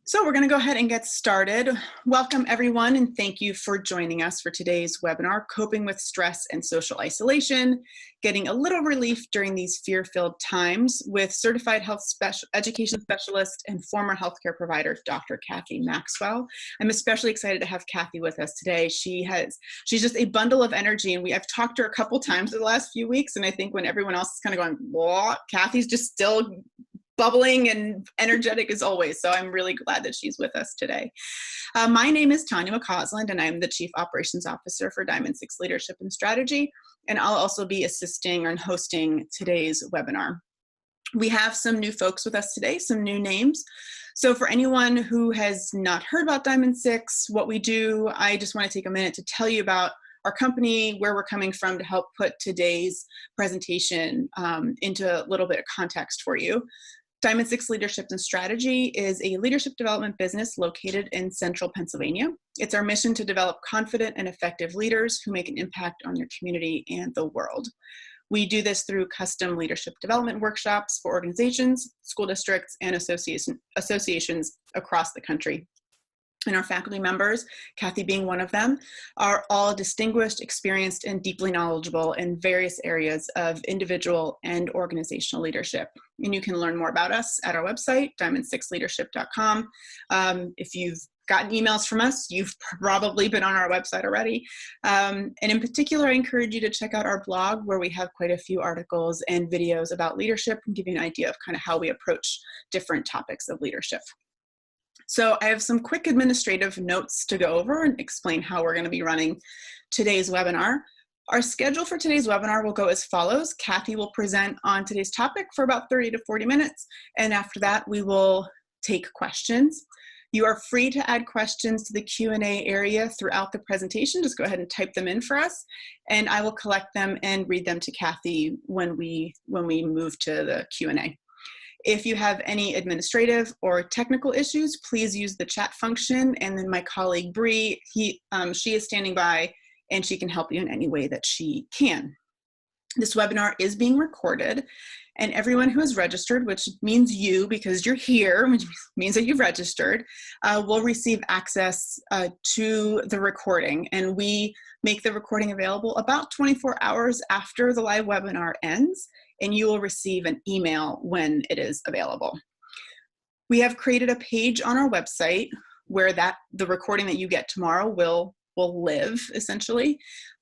So we're going to go ahead and get started. Welcome everyone, and thank you for joining us for today's webinar, Coping with Stress and Social Isolation, Getting a Little Relief During These Fear-Filled Times, with certified education specialist and former healthcare provider, Dr. Kathy Maxwell. I'm especially excited to have Kathy with us today. She's just a bundle of energy, and I've talked to her a couple times in the last few weeks, and I think when everyone else is kind of going, what? Kathy's just still bubbling and energetic as always. So I'm really glad that she's with us today. My name is Tanya McCausland, and I'm the Chief Operations Officer for Diamond 6 Leadership and Strategy. And I'll also be assisting and hosting today's webinar. We have some new folks with us today, some new names. So for anyone who has not heard about Diamond 6, what we do, I just want to take a minute to tell you about our company, where we're coming from, to help put today's presentation into a little bit of context for you. Diamond 6 Leadership and Strategy is a leadership development business located in central Pennsylvania. It's our mission to develop confident and effective leaders who make an impact on their community and the world. We do this through custom leadership development workshops for organizations, school districts, and associations across the country. And our faculty members, Kathy being one of them, are all distinguished, experienced, and deeply knowledgeable in various areas of individual and organizational leadership. And you can learn more about us at our website, diamond6leadership.com. If you've gotten emails from us, you've probably been on our website already. And in particular, I encourage you to check out our blog, where we have quite a few articles and videos about leadership and give you an idea of kind of how we approach different topics of leadership. So I have some quick administrative notes to go over and explain how we're going to be running today's webinar. Our schedule for today's webinar will go as follows. Kathy will present on today's topic for about 30 to 40 minutes, and after that we will take questions. You are free to add questions to the Q&A area throughout the presentation. Just go ahead and type them in for us, and I will collect them and read them to Kathy when we move to the Q&A. If you have any administrative or technical issues, please use the chat function, and then my colleague Bree, she is standing by, and she can help you in any way that she can. This webinar is being recorded, and everyone who is registered, which means you because you're here, which means that you've registered, will receive access to the recording, and we make the recording available about 24 hours after the live webinar ends, and you will receive an email when it is available. We have created a page on our website where the recording that you get tomorrow will live, essentially.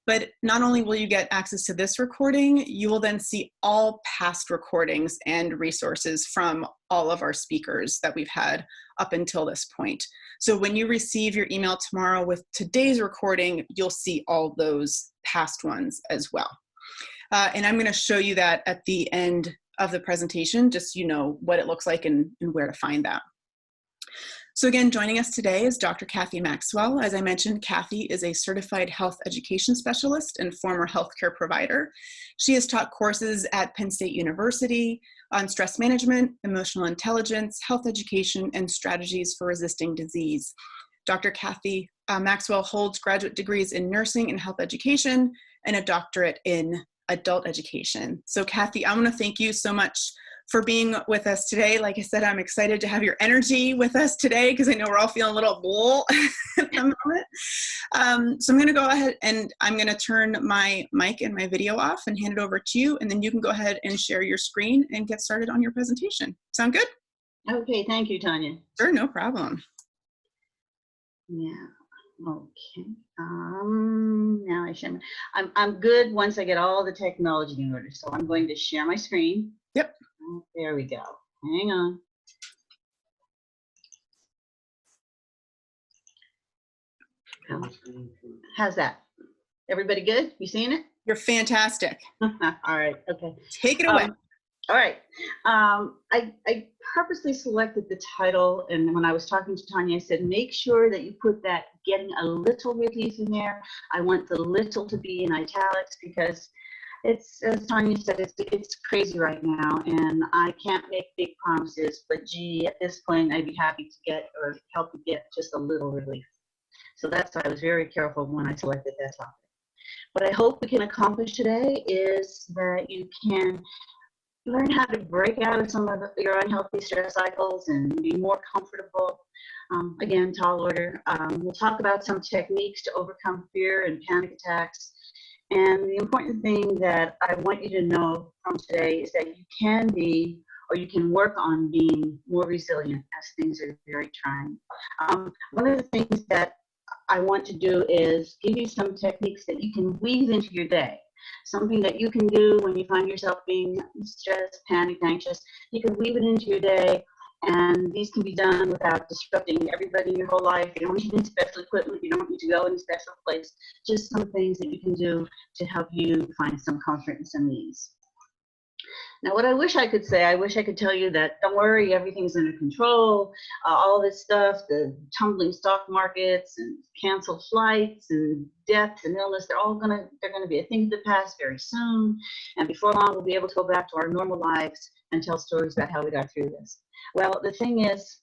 But not only will you get access to this recording, you will then see all past recordings and resources from all of our speakers that we've had up until this point. So when you receive your email tomorrow with today's recording, you'll see all those past ones as well. And I'm going to show you that at the end of the presentation, just so you know what it looks like and where to find that. So again, joining us today is Dr. Kathy Maxwell. As I mentioned, Kathy is a certified health education specialist and former healthcare provider. She has taught courses at Penn State University on stress management, emotional intelligence, health education, and strategies for resisting disease. Dr. Kathy Maxwell holds graduate degrees in nursing and health education and a doctorate in adult education. So Kathy, I want to thank you so much for being with us today. Like I said, I'm excited to have your energy with us today because I know we're all feeling a little bull at the moment. So I'm going to go ahead and I'm going to turn my mic and my video off and hand it over to you, and then you can go ahead and share your screen and get started on your presentation. Sound good? Okay, thank you, Tanya. Sure, no problem. Yeah. Okay. Now I share. I'm good once I get all the technology in order. So I'm going to share my screen. Yep. There we go. Hang on. How's that? Everybody good? You seeing it? You're fantastic. All right. Okay. Take it away. All right. I purposely selected the title, and when I was talking to Tanya, I said, make sure that you put that getting a little relief in there. I want the little to be in italics because it's, as Tanya said, it's crazy right now, and I can't make big promises, but gee, at this point, I'd be happy to get or help you get just a little relief. So that's why I was very careful when I selected that topic. What I hope we can accomplish today is that you can learn how to break out of some of your unhealthy stress cycles and be more comfortable. Again, tall order. We'll talk about some techniques to overcome fear and panic attacks. And the important thing that I want you to know from today is that you can be, or you can work on being more resilient as things are very trying. One of the things that I want to do is give you some techniques that you can weave into your day. Something that you can do when you find yourself being stressed, panicked, anxious. You can weave it into your day, and these can be done without disrupting everybody in your whole life. You don't need special equipment. You don't need to go in a special place. Just some things that you can do to help you find some comfort and some ease. Now, what I wish I could say, I wish I could tell you that don't worry, everything's under control, all this stuff, the tumbling stock markets and canceled flights and death and illness, they're gonna be a thing of the past very soon. And before long, we'll be able to go back to our normal lives and tell stories about how we got through this. Well, the thing is,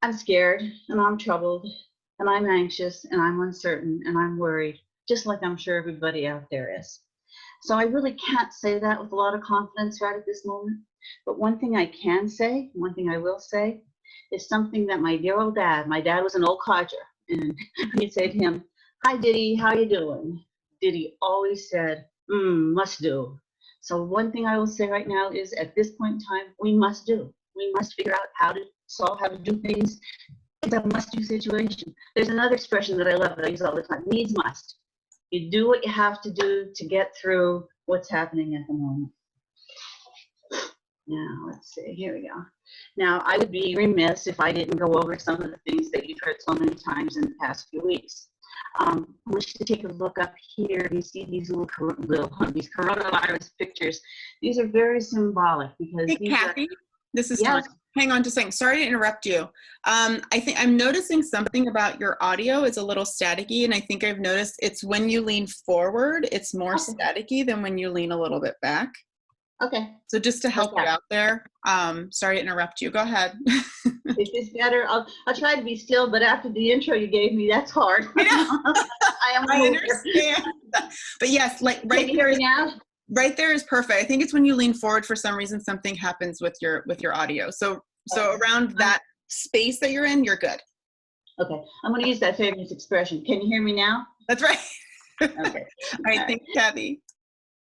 I'm scared and I'm troubled and I'm anxious and I'm uncertain and I'm worried, just like I'm sure everybody out there is. So I really can't say that with a lot of confidence right at this moment. But one thing I can say, one thing I will say, is something that my dear old dad, my dad was an old codger, and he'd say to him, "Hi, Diddy, how you doing?" Diddy always said, must do. So one thing I will say right now is at this point in time, we must do. We must figure out how to do things. It's a must-do situation. There's another expression that I love that I use all the time, needs must. You do what you have to do to get through what's happening at the moment. Now, let's see, here we go. Now, I would be remiss if I didn't go over some of the things that you've heard so many times in the past few weeks. I want you to take a look up here. You see these these coronavirus pictures. These are very symbolic because Hey, these Kathy, this is yes. Tanya. Hang on just a second. Sorry to interrupt you. I think I'm noticing something about your audio. It's a little staticky, and I think I've noticed it's when you lean forward, it's more staticky than when you lean a little bit back. Okay. So just to help you out there, sorry to interrupt you. Go ahead. Is this better? I'll try to be still, but after the intro you gave me, that's hard. I understand. But yes, like right here now. Right there is perfect. I think it's when you lean forward for some reason something happens with your audio. So around that space that you're in, you're good. Okay, I'm going to use that famous expression. Can you hear me now? That's right. Okay. All right, thanks, Kathy.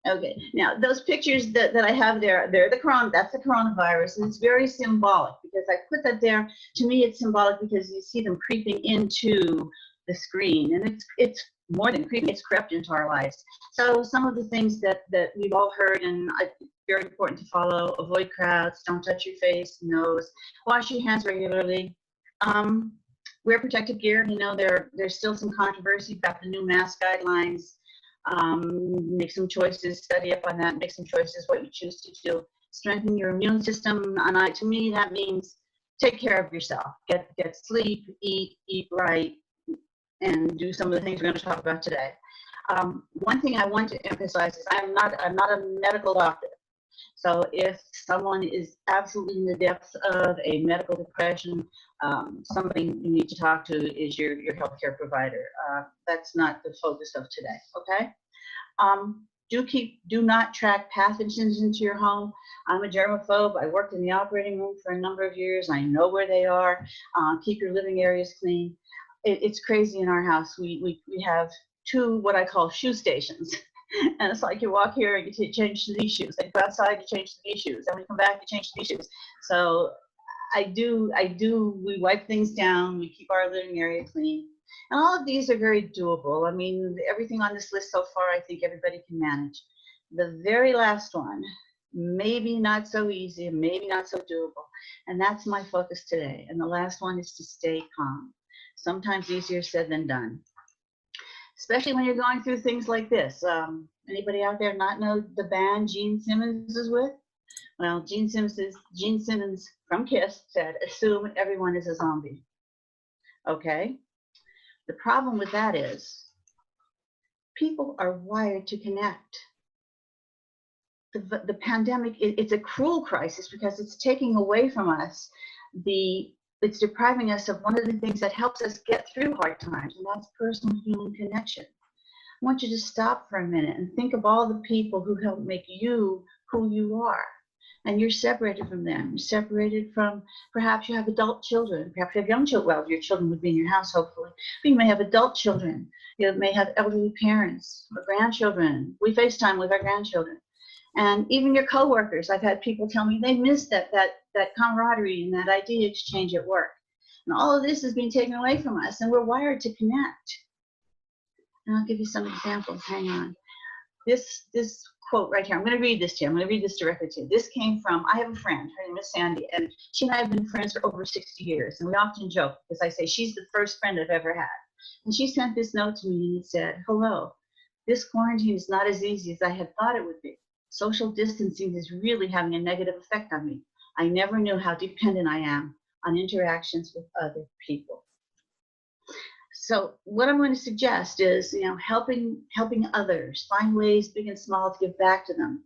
Okay, now those pictures that I have there, that's the coronavirus, and it's very symbolic because I put that there. To me, it's symbolic because you see them creeping into the screen, and it's more than creeping, it's crept into our lives. So some of the things that we've all heard, and it's very important to follow: avoid crowds, don't touch your face, nose, wash your hands regularly, wear protective gear. You know, there's still some controversy about the new mask guidelines. Make some choices, study up on that, make some choices what you choose to do. Strengthen your immune system, and to me that means take care of yourself. Get sleep, eat right, and do some of the things we're going to talk about today. One thing I want to emphasize is I'm not a medical doctor. So if someone is absolutely in the depths of a medical depression, somebody you need to talk to is your healthcare provider. That's not the focus of today, okay? Do not track pathogens into your home. I'm a germaphobe. I worked in the operating room for a number of years. I know where they are. Keep your living areas clean. It's crazy in our house. We have two what I call shoe stations. And it's like you walk here, you change to these shoes. Then you go outside, you change to these shoes. Then we come back, you change to these shoes. So we wipe things down, we keep our living area clean. And all of these are very doable. I mean, everything on this list so far, I think everybody can manage. The very last one, maybe not so easy, maybe not so doable. And that's my focus today. And the last one is to stay calm. Sometimes easier said than done. Especially when you're going through things like this. Anybody out there not know the band Gene Simmons is with? Well, Gene Simmons from Kiss said, "Assume everyone is a zombie." Okay? The problem with that is people are wired to connect. The pandemic, it's a cruel crisis because it's taking away from us it's depriving us of one of the things that helps us get through hard times, and that's personal human connection. I want you to stop for a minute and think of all the people who help make you who you are. and you're separated from them. You're separated from, perhaps you have adult children, perhaps you have young children. Well, your children would be in your house, hopefully. But you may have adult children. You may have elderly parents or grandchildren. We FaceTime with our grandchildren. And even your coworkers. I've had people tell me they miss that camaraderie and that idea exchange at work. And all of this is being taken away from us, and we're wired to connect. And I'll give you some examples. Hang on. This quote right here, I'm going to read this to you. I'm going to read this directly to you. This came from, I have a friend, her name is Sandy, and she and I have been friends for over 60 years. And we often joke, because I say she's the first friend I've ever had. And she sent this note to me and it said, hello, this quarantine is not as easy as I had thought it would be. Social distancing is really having a negative effect on me. I never knew how dependent I am on interactions with other people. So what I'm going to suggest is, helping others, find ways, big and small, to give back to them.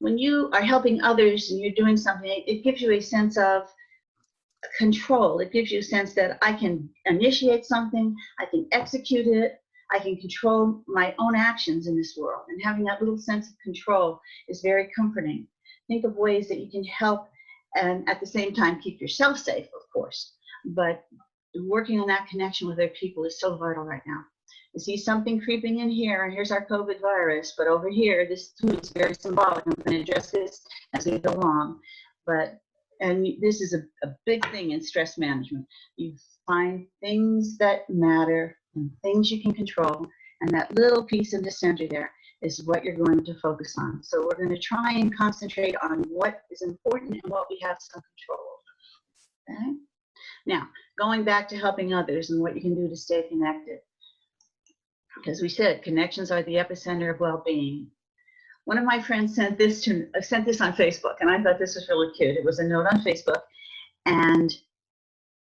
When you are helping others and you're doing something, it gives you a sense of control. It gives you a sense that I can initiate something, I can execute it, I can control my own actions in this world. And having that little sense of control is very comforting. Think of ways that you can help and at the same time keep yourself safe, of course. But working on that connection with other people is so vital right now. You see something creeping in here, and here's our COVID virus, but over here, this too is very symbolic. I'm going to address this as we go along. And this is a big thing in stress management. You find things that matter and things you can control, and that little piece in the center there is what you're going to focus on. So we're going to try and concentrate on what is important and what we have some control over. Okay? Now, going back to helping others and what you can do to stay connected. As we said, connections are the epicenter of well-being. One of my friends sent this on Facebook, and I thought this was really cute. It was a note on Facebook, and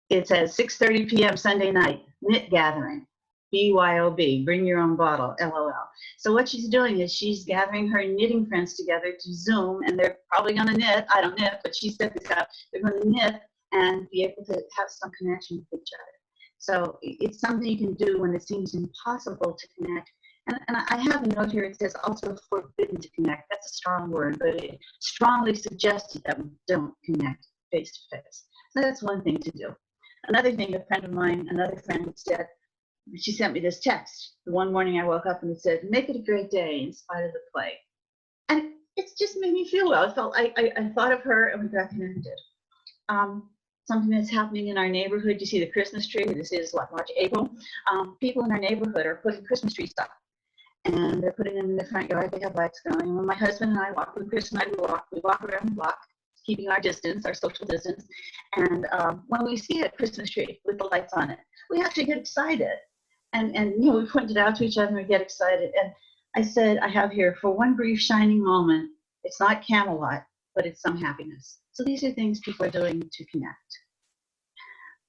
it says 6:30 p.m. Sunday night, knit gathering, BYOB, bring your own bottle, LOL. So what she's doing is she's gathering her knitting friends together to Zoom, and they're probably going to knit. I don't knit, but she set this up. They're going to knit and be able to have some connection with each other. So it's something you can do when it seems impossible to connect. And I have a note here, it says also forbidden to connect. That's a strong word, but it strongly suggested that we don't connect face to face. So that's one thing to do. Another thing, a friend of mine, another friend said, she sent me this text. The one morning I woke up and it said, make it a great day in spite of the plague. And it's just made me feel well. I thought of her and we got connected. Something that's happening in our neighborhood. You see the Christmas tree. This is March, April. People in our neighborhood are putting Christmas trees up, and they're putting them in the front yard. They have lights going. And when my husband and I walk, when Chris and I we walk around the block, keeping our distance, our social distance. And when we see a Christmas tree with the lights on it, we actually get excited. And we point it out to each other and we get excited. And I said, I have here, for one brief shining moment, it's not Camelot, but it's some happiness. So these are things people are doing to connect.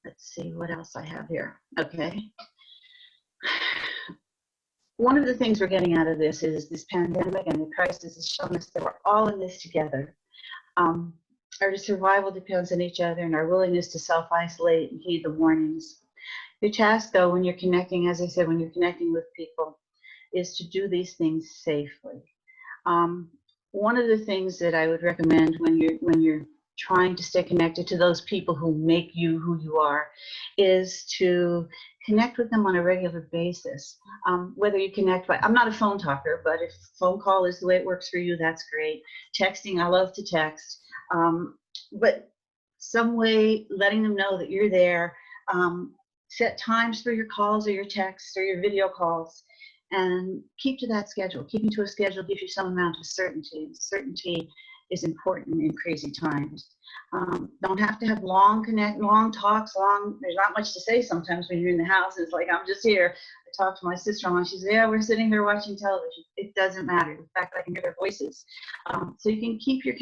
Let's see what else I have here. Okay. One of the things we're getting out of this is this pandemic and the crisis has shown us that we're all in this together. Our survival depends on each other and our willingness to self-isolate and heed the warnings. Your task, though, when you're connecting, as I said, when you're connecting with people, is to do these things safely. One of the things that I would recommend when you're trying to stay connected to those people who make you who you are is to connect with them on a regular basis. Whether you connect by, I'm not a phone talker, but if phone call is the way it works for you, that's great. Texting, I love to text. But some way letting them know that you're there. Set times for your calls or your texts or your video calls, and keep to that schedule. Keeping to a schedule gives you some amount of certainty. Certainty is important in crazy times. Don't have to have long talks. There's not much to say sometimes when you're in the house. It's like, I'm just here. I talked to my sister-in-law. She said, yeah, we're sitting here watching television. It doesn't matter. In fact, I can hear their voices. So you can keep your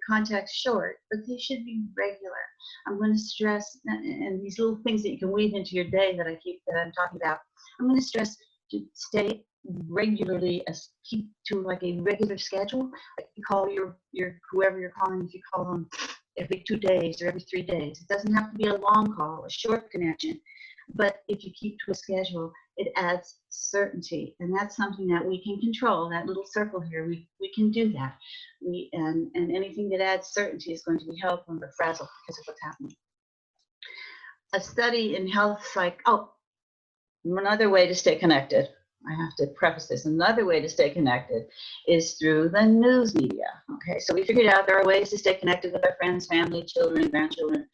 contacts short, but they should be regular. I'm going to stress, and these little things that you can weave into your day that I'm talking about, I'm going to stress to stay regularly, keep to like a regular schedule. Like you call your whoever you're calling, if you call them every 2 days or every 3 days. It doesn't have to be a long call, a short connection. But if you keep to a schedule, it adds certainty, and that's something that we can control. That little circle here, we can do that. And anything that adds certainty is going to be helpful when we're frazzled because of what's happening. A study in health another way to stay connected. I have to preface this. Another way to stay connected is through the news media. Okay, so we figured out there are ways to stay connected with our friends, family, children, grandchildren.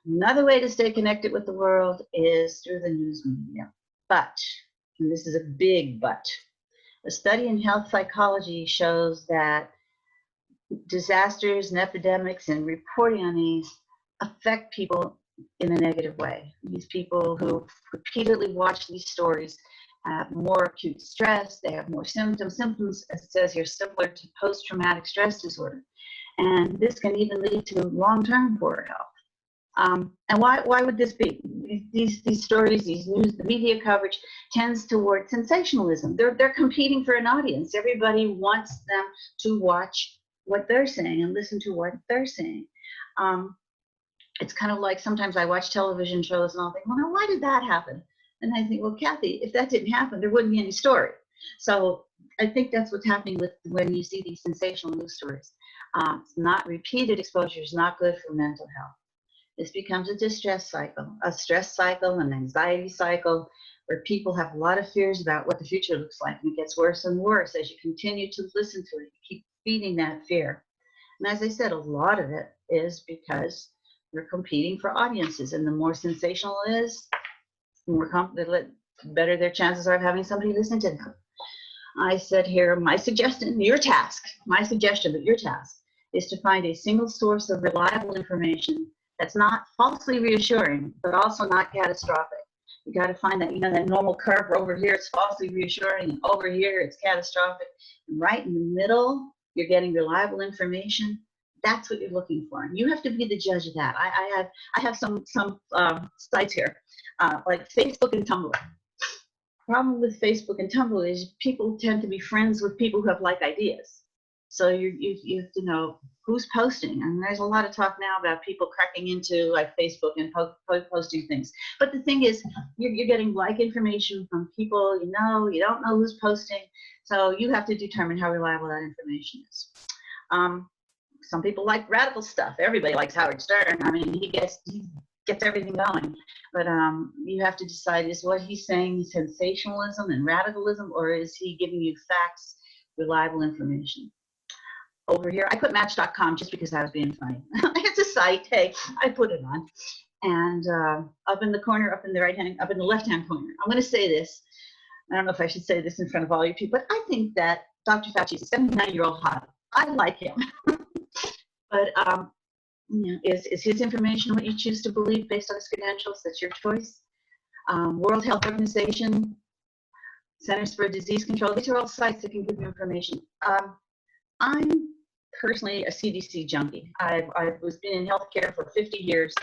Another way to stay connected with the world is through the news media. But, and this is a big but, a study in health psychology shows that disasters and epidemics and reporting on these affect people in a negative way. These people who repeatedly watch these stories have more acute stress, they have more symptoms, as it says here, similar to post-traumatic stress disorder. And this can even lead to long-term poor health. And why would this be? These stories, the media coverage tends toward sensationalism. They're competing for an audience. Everybody wants them to watch what they're saying and listen to what they're saying. It's kind of like sometimes I watch television shows and I'll think, well, now why did that happen? And I think, well, Kathy, if that didn't happen, there wouldn't be any story. So I think that's what's happening with when you see these sensational news stories. It's not repeated exposure is not good for mental health. This becomes a distress cycle, a stress cycle, an anxiety cycle, where people have a lot of fears about what the future looks like, and it gets worse and worse as you continue to listen to it. You keep feeding that fear. And as I said, a lot of it is because we're competing for audiences, and the more sensational it is, the better their chances are of having somebody listen to them. I said here, my suggestion, but your task is to find a single source of reliable information that's not falsely reassuring, but also not catastrophic. You got to find that, that normal curve where over here it's falsely reassuring and over here it's catastrophic. And right in the middle, you're getting reliable information. That's what you're looking for. You have to be the judge of that. I have some sites here, like Facebook and Tumblr. Problem with Facebook and Tumblr is people tend to be friends with people who have like ideas. So you have to know who's posting. And there's a lot of talk now about people cracking into like Facebook and posting things. But the thing is, you're getting like information from people you don't know who's posting. So you have to determine how reliable that information is. Some people like radical stuff. Everybody likes Howard Stern. I mean, he gets everything going. But you have to decide, is what he's saying sensationalism and radicalism, or is he giving you facts, reliable information? Over here, I put Match.com just because I was being funny. It's a site. Hey, I put it on. And up in the left-hand corner, I'm going to say this. I don't know if I should say this in front of all you people, but I think that Dr. Fauci is a 79-year-old hot. I like him. But is his information what you choose to believe based on his credentials? That's your choice. World Health Organization, Centers for Disease Control, these are all sites that can give you information. I'm personally a CDC junkie. I've been in healthcare for 50 years,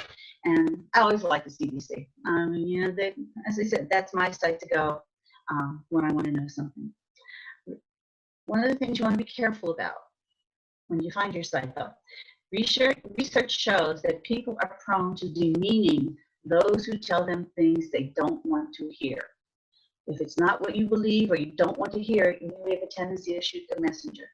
and I always like the CDC. As I said, that's my site to go when I want to know something. One of the things you want to be careful about when you find your site, though, research shows that people are prone to demeaning those who tell them things they don't want to hear. If it's not what you believe or you don't want to hear, you may have a tendency to shoot the messenger.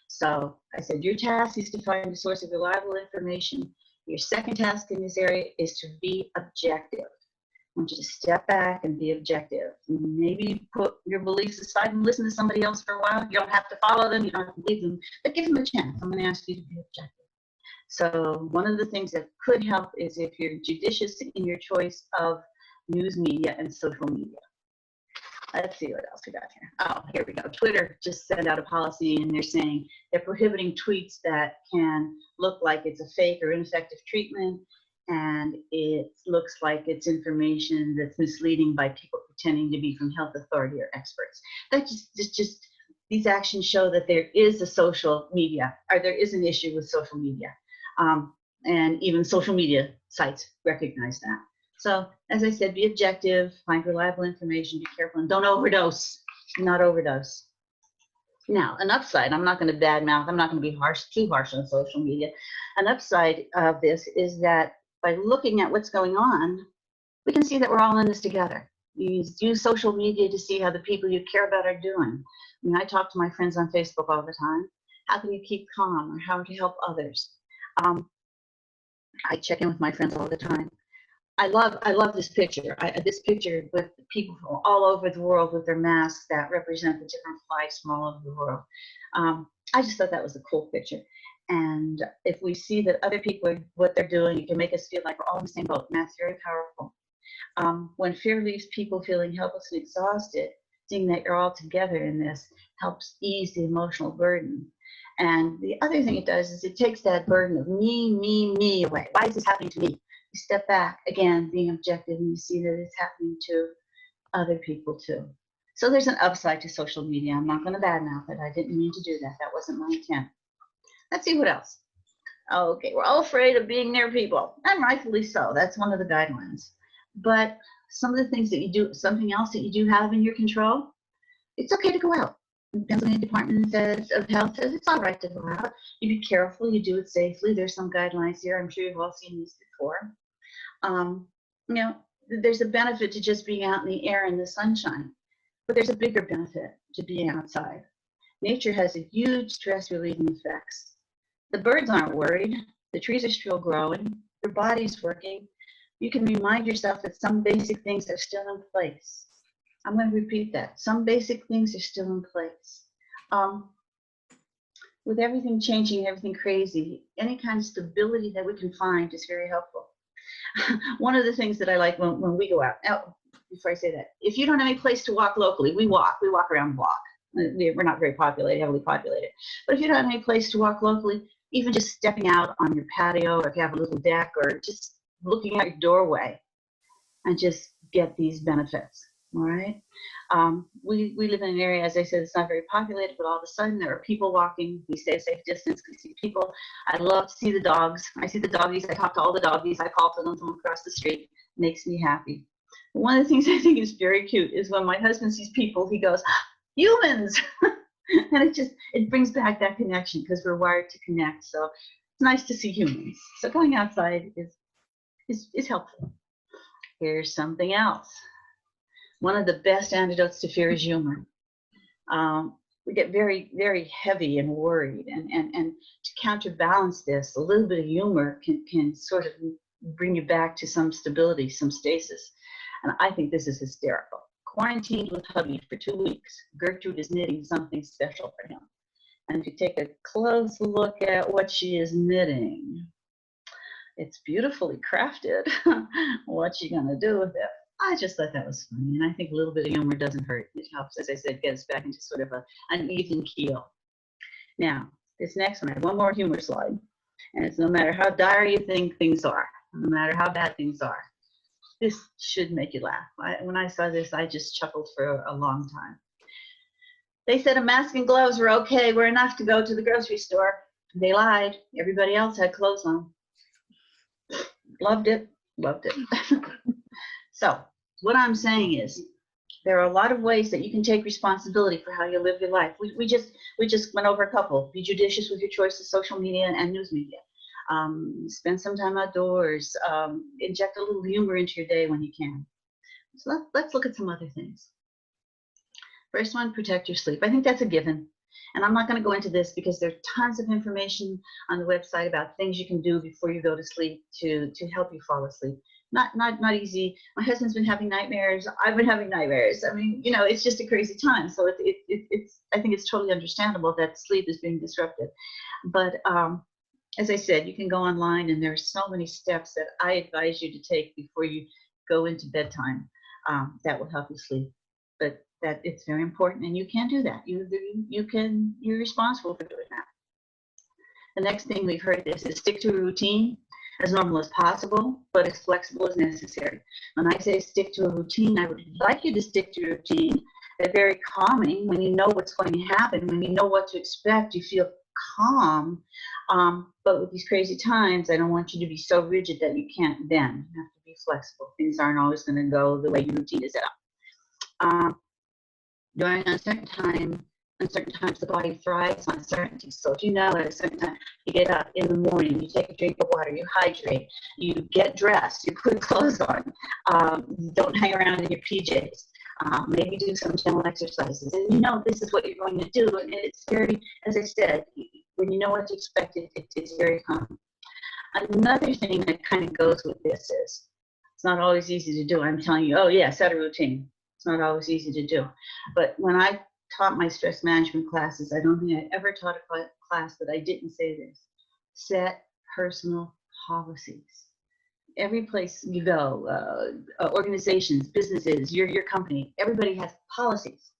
So I said, your task is to find a source of reliable information. Your second task in this area is to be objective. I want you to step back and be objective. Maybe put your beliefs aside and listen to somebody else for a while. You don't have to follow them, you don't have to believe them, but give them a chance. I'm going to ask you to be objective. So one of the things that could help is if you're judicious in your choice of news media and social media. Let's see what else we got here. Oh, here we go. Twitter just sent out a policy, and they're saying they're prohibiting tweets that can look like it's a fake or ineffective treatment, and it looks like it's information that's misleading by people pretending to be from health authority or experts. That just these actions show that there is a social media, or there is an issue with social media, and even social media sites recognize that. So, as I said, be objective, find reliable information, be careful, and don't overdose. Not overdose. Now, an upside, I'm not going to badmouth, I'm not going to be too harsh on social media. An upside of this is that by looking at what's going on, we can see that we're all in this together. You use social media to see how the people you care about are doing. I mean, I talk to my friends on Facebook all the time. How can you keep calm, or how to help others? I check in with my friends all the time. I love this picture. This picture with people from all over the world with their masks that represent the different flags from all over the world. I just thought that was a cool picture. And if we see that other people are what they're doing, it can make us feel like we're all in the same boat. And that's very powerful. When fear leaves people feeling helpless and exhausted, seeing that you're all together in this helps ease the emotional burden. And the other thing it does is it takes that burden of me away. Why is this happening to me? You step back, again, being objective, and you see that it's happening to other people too. So there's an upside to social media. I'm not going to badmouth it. I didn't mean to do that. That wasn't my intent. Let's see what else. Okay, we're all afraid of being near people, and rightfully so. That's one of the guidelines. But some of the things that you do, something else that you do have in your control, it's okay to go out. The Pennsylvania Department of Health says it's all right to go out. You be careful, you do it safely. There's some guidelines here. I'm sure you've all seen these before. You know, there's a benefit to just being out in the air and the sunshine, but there's a bigger benefit to being outside. Nature has a huge stress relieving effects. The birds aren't worried. The trees are still growing. Your body's working. You can remind yourself that some basic things are still in place. I'm going to repeat that. Some basic things are still in place. With everything changing, everything crazy, any kind of stability that we can find is very helpful. One of the things that I like when we go out, now, before I say that, if you don't have any place to walk locally, we walk around the block. We're not very populated, heavily populated. But if you don't have any place to walk locally, even just stepping out on your patio, or if you have a little deck, or just looking out your doorway, and just get these benefits. All right. We live in an area, as I said, it's not very populated, but all of a sudden there are people walking. We stay a safe distance. We see people. I love to see the dogs. I see the doggies. I talk to all the doggies. I call to them from across the street. It makes me happy. One of the things I think is very cute is when my husband sees people, he goes, humans. And it brings back that connection, because we're wired to connect. So it's nice to see humans. So going outside is helpful. Here's something else. One of the best antidotes to fear is humor. We get very, very heavy and worried, and to counterbalance this, a little bit of humor can sort of bring you back to some stability, some stasis. And I think this is hysterical. Quarantined with hubby for 2 weeks. Gertrude is knitting something special for him. And if you take a close look at what she is knitting, it's beautifully crafted. What's she gonna do with it? I just thought that was funny, and I think a little bit of humor doesn't hurt. It helps, as I said, get us back into sort of an even keel. Now, this next one, I have one more humor slide, and it's no matter how dire you think things are, no matter how bad things are, this should make you laugh. When I saw this, I just chuckled for a long time. They said a mask and gloves were okay, were enough to go to the grocery store. They lied. Everybody else had clothes on. Loved it, loved it. So what I'm saying is, there are a lot of ways that you can take responsibility for how you live your life. We just went over a couple. Be judicious with your choice of social media and news media. Spend some time outdoors. Inject a little humor into your day when you can. So let's look at some other things. First one, protect your sleep. I think that's a given. And I'm not going to go into this because there's tons of information on the website about things you can do before you go to sleep to help you fall asleep. Not easy. My husband's been having nightmares. I've been having nightmares. I mean, you know, it's just a crazy time. So it's I think it's totally understandable that sleep is being disrupted. But as I said, you can go online, and there are so many steps that I advise you to take before you go into bedtime that will help you sleep. But that it's very important, and you can do that. You're responsible for doing that. The next thing we've heard this is stick to a routine, as normal as possible, but as flexible as necessary. When I say stick to a routine, I would like you to stick to a routine. They're very calming. When you know what's going to happen, when you know what to expect, you feel calm. But with these crazy times, I don't want you to be so rigid that you can't then. You have to be flexible. Things aren't always going to go the way your routine is set up. During uncertain And certain times the body thrives on certainty. So if you know at a certain time you get up in the morning, you take a drink of water, you hydrate, you get dressed, you put clothes on, you don't hang around in your PJs. Maybe do some gentle exercises, and you know this is what you're going to do. And it's very, as I said, when you know what to expect, it's very common. Another thing that kind of goes with this is it's not always easy to do. I'm telling you, oh yeah, set a routine. It's not always easy to do. But when I taught my stress management classes, I don't think I ever taught a class that I didn't say this. Set personal policies. Every place you go, organizations, businesses, your company, everybody has policies,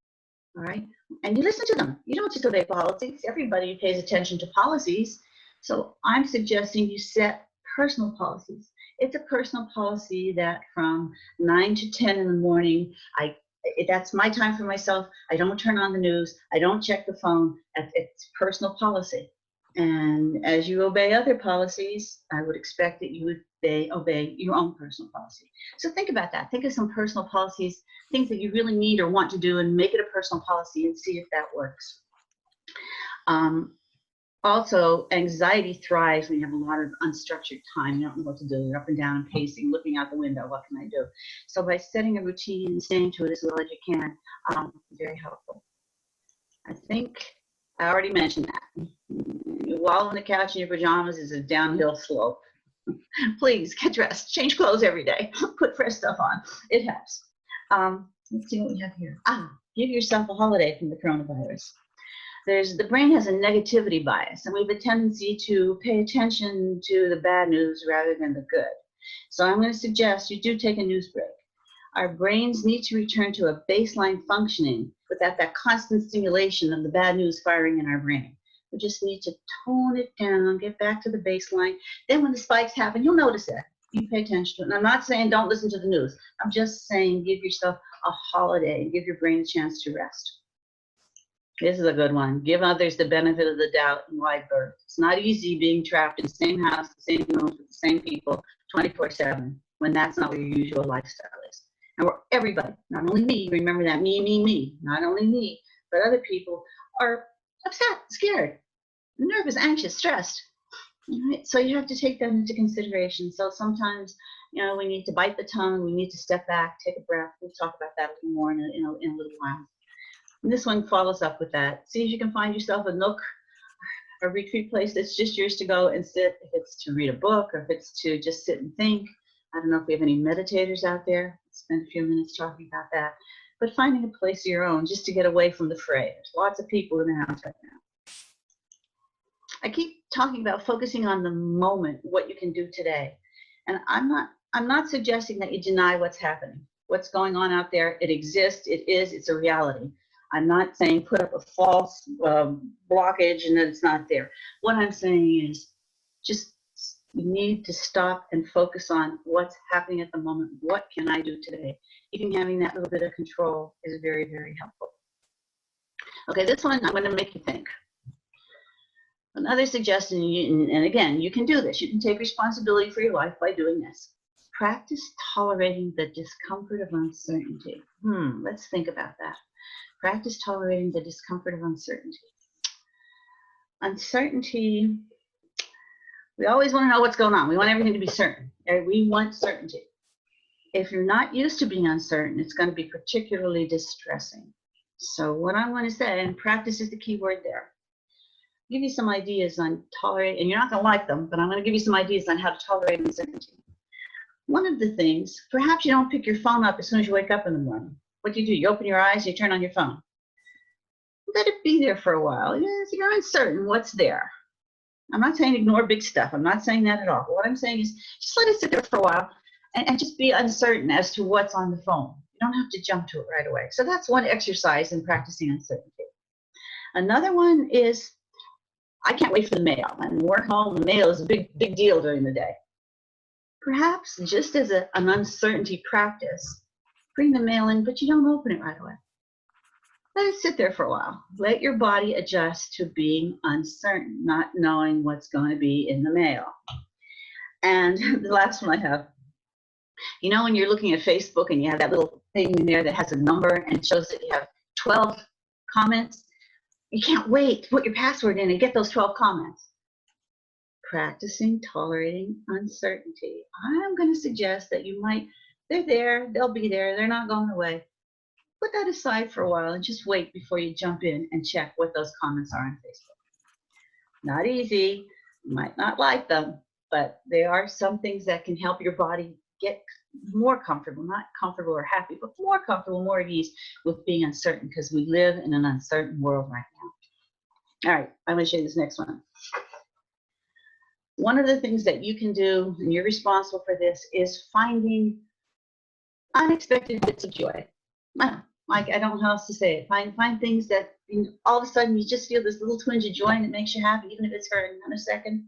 all right? And you listen to them. You don't just obey policies. Everybody pays attention to policies. So I'm suggesting you set personal policies. It's a personal policy that from 9 to 10 in the morning, that's my time for myself. I don't turn on the news. I don't check the phone. It's personal policy. And as you obey other policies, I would expect that you would obey your own personal policy. So think about that. Think of some personal policies, things that you really need or want to do, and make it a personal policy and see if that works. Also, anxiety thrives when you have a lot of unstructured time. You don't know what to do. You're up and down and pacing, looking out the window. What can I do? So by setting a routine and staying to it as well as you can, very helpful. I think I already mentioned that. You wallow on the couch in your pajamas is a downhill slope. Please get dressed, change clothes every day, put fresh stuff on. It helps. Let's see what we have here. Give yourself a holiday from the coronavirus. The brain has a negativity bias, and we have a tendency to pay attention to the bad news rather than the good. So I'm going to suggest you do take a news break. Our brains need to return to a baseline functioning without that constant stimulation of the bad news firing in our brain. We just need to tone it down, get back to the baseline. Then when the spikes happen, you'll notice it. You pay attention to it. And I'm not saying don't listen to the news. I'm just saying give yourself a holiday and give your brain a chance to rest. This is a good one. Give others the benefit of the doubt and wide berth. It's not easy being trapped in the same house, the same rooms, with the same people 24/7 when that's not what your usual lifestyle is. And we're everybody, not only me, remember that me, not only me, but other people are upset, scared, nervous, anxious, stressed. Right? So you have to take that into consideration. So sometimes, we need to bite the tongue, we need to step back, take a breath. We'll talk about that a little more in a little while. And this one follows up with that. See if you can find yourself a nook, a retreat place that's just yours to go and sit, if it's to read a book or if it's to just sit and think. I don't know if we have any meditators out there. Spend a few minutes talking about that. But finding a place of your own just to get away from the fray. There's lots of people in the house right now. I keep talking about focusing on the moment, what you can do today. And I'm not suggesting that you deny what's happening. What's going on out there, it exists, it's a reality. I'm not saying put up a false blockage and that it's not there. What I'm saying is just you need to stop and focus on what's happening at the moment. What can I do today? Even having that little bit of control is very, very helpful. Okay, this one I'm going to make you think. Another suggestion, and again, you can do this. You can take responsibility for your life by doing this. Practice tolerating the discomfort of uncertainty. Let's think about that. Practice tolerating the discomfort of uncertainty. Uncertainty, we always want to know what's going on. We want everything to be certain. We want certainty. If you're not used to being uncertain, it's going to be particularly distressing. So what I want to say, and practice is the key word there, give you some ideas on tolerating, and you're not going to like them, but I'm going to give you some ideas on how to tolerate uncertainty. One of the things, perhaps you don't pick your phone up as soon as you wake up in the morning. What do? You open your eyes, you turn on your phone. Let it be there for a while. Yes, you're uncertain what's there. I'm not saying ignore big stuff. I'm not saying that at all. What I'm saying is just let it sit there for a while and just be uncertain as to what's on the phone. You don't have to jump to it right away. So that's one exercise in practicing uncertainty. Another one is I can't wait for the mail. And work home, the mail is a big deal during the day. Perhaps just as an uncertainty practice, bring the mail in, but you don't open it right away. Let it sit there for a while. Let your body adjust to being uncertain, not knowing what's going to be in the mail. And the last one I have, when you're looking at Facebook and you have that little thing in there that has a number and it shows that you have 12 comments, you can't wait to put your password in and get those 12 comments. Practicing tolerating uncertainty. I'm going to suggest that you might, they're there, they'll be there, they're not going away. Put that aside for a while and just wait before you jump in and check what those comments are on Facebook. Not easy, you might not like them, but there are some things that can help your body get more comfortable, not comfortable or happy, but more comfortable, more at ease with being uncertain, because we live in an uncertain world right now. All right, I'm going to show you this next one. One of the things that you can do, and you're responsible for this, is finding unexpected bits of joy. Like, I don't know how else to say it. Find things that all of a sudden you just feel this little twinge of joy and it makes you happy, even if it's for a nanosecond.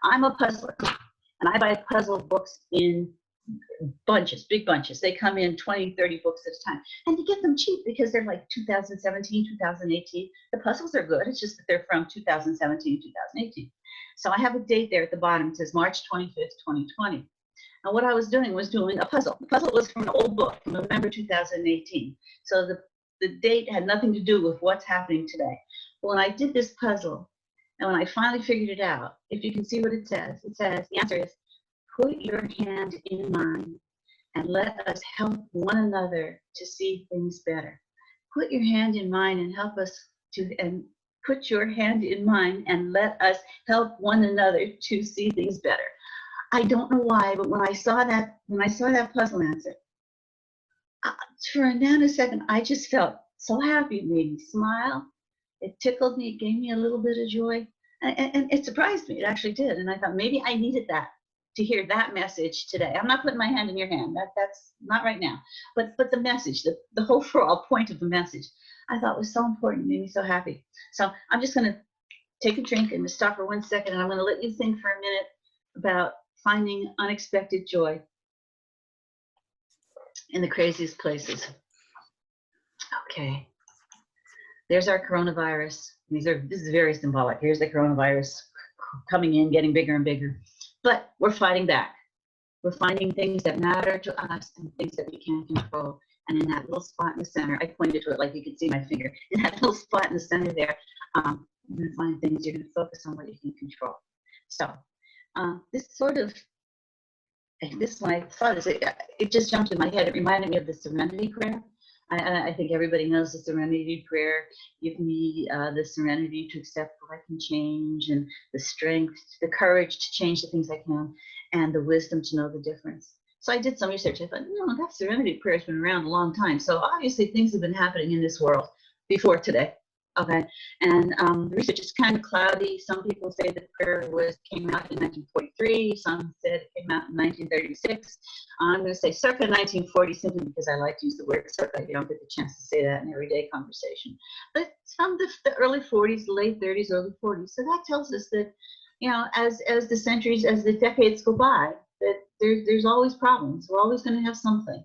I'm a puzzler, and I buy puzzle books in bunches, big bunches. They come in 20, 30 books at a time. And you get them cheap because they're like 2017, 2018. The puzzles are good. It's just that they're from 2017, 2018. So I have a date there at the bottom. It says March 25th, 2020. And what I was doing a puzzle. The puzzle was from an old book from November 2018. So the date had nothing to do with what's happening today. But when I did this puzzle, and when I finally figured it out, if you can see what it says, the answer is, put your hand in mine and let us help one another to see things better. Put your hand in mine and help us to, and put your hand in mine and let us help one another to see things better. I don't know why, but when I saw that puzzle answer, for a nanosecond, I just felt so happy. It made me smile. It tickled me. It gave me a little bit of joy. And it surprised me. It actually did. And I thought maybe I needed that to hear that message today. I'm not putting my hand in your hand. That's not right now. But the message, the overall point of the message, I thought was so important. It made me so happy. So I'm just going to take a drink and stop for 1 second. And I'm going to let you think for a minute about finding unexpected joy in the craziest places. Okay. There's our coronavirus. This is very symbolic. Here's the coronavirus coming in, getting bigger and bigger. But we're fighting back. We're finding things that matter to us and things that we can't control. And in that little spot in the center, I pointed to it like you could see my finger. In that little spot in the center there, you're going to find things, you're going to focus on what you can control. So this when I saw this, it just jumped in my head. It reminded me of the Serenity Prayer. I think everybody knows the Serenity Prayer. Give me the serenity to accept what I can change, and the strength, the courage to change the things I can, and the wisdom to know the difference. So I did some research. I thought, that Serenity Prayer has been around a long time. So obviously things have been happening in this world before today. Okay, and the research is kind of cloudy. Some people say the prayer came out in 1943. Some said it came out in 1936. I'm going to say circa 1940 simply because I like to use the word circa. You don't get the chance to say that in everyday conversation. But it's from the early 40s, late 30s, early 40s. So that tells us that, as the centuries, as the decades go by, that there's always problems. We're always going to have something.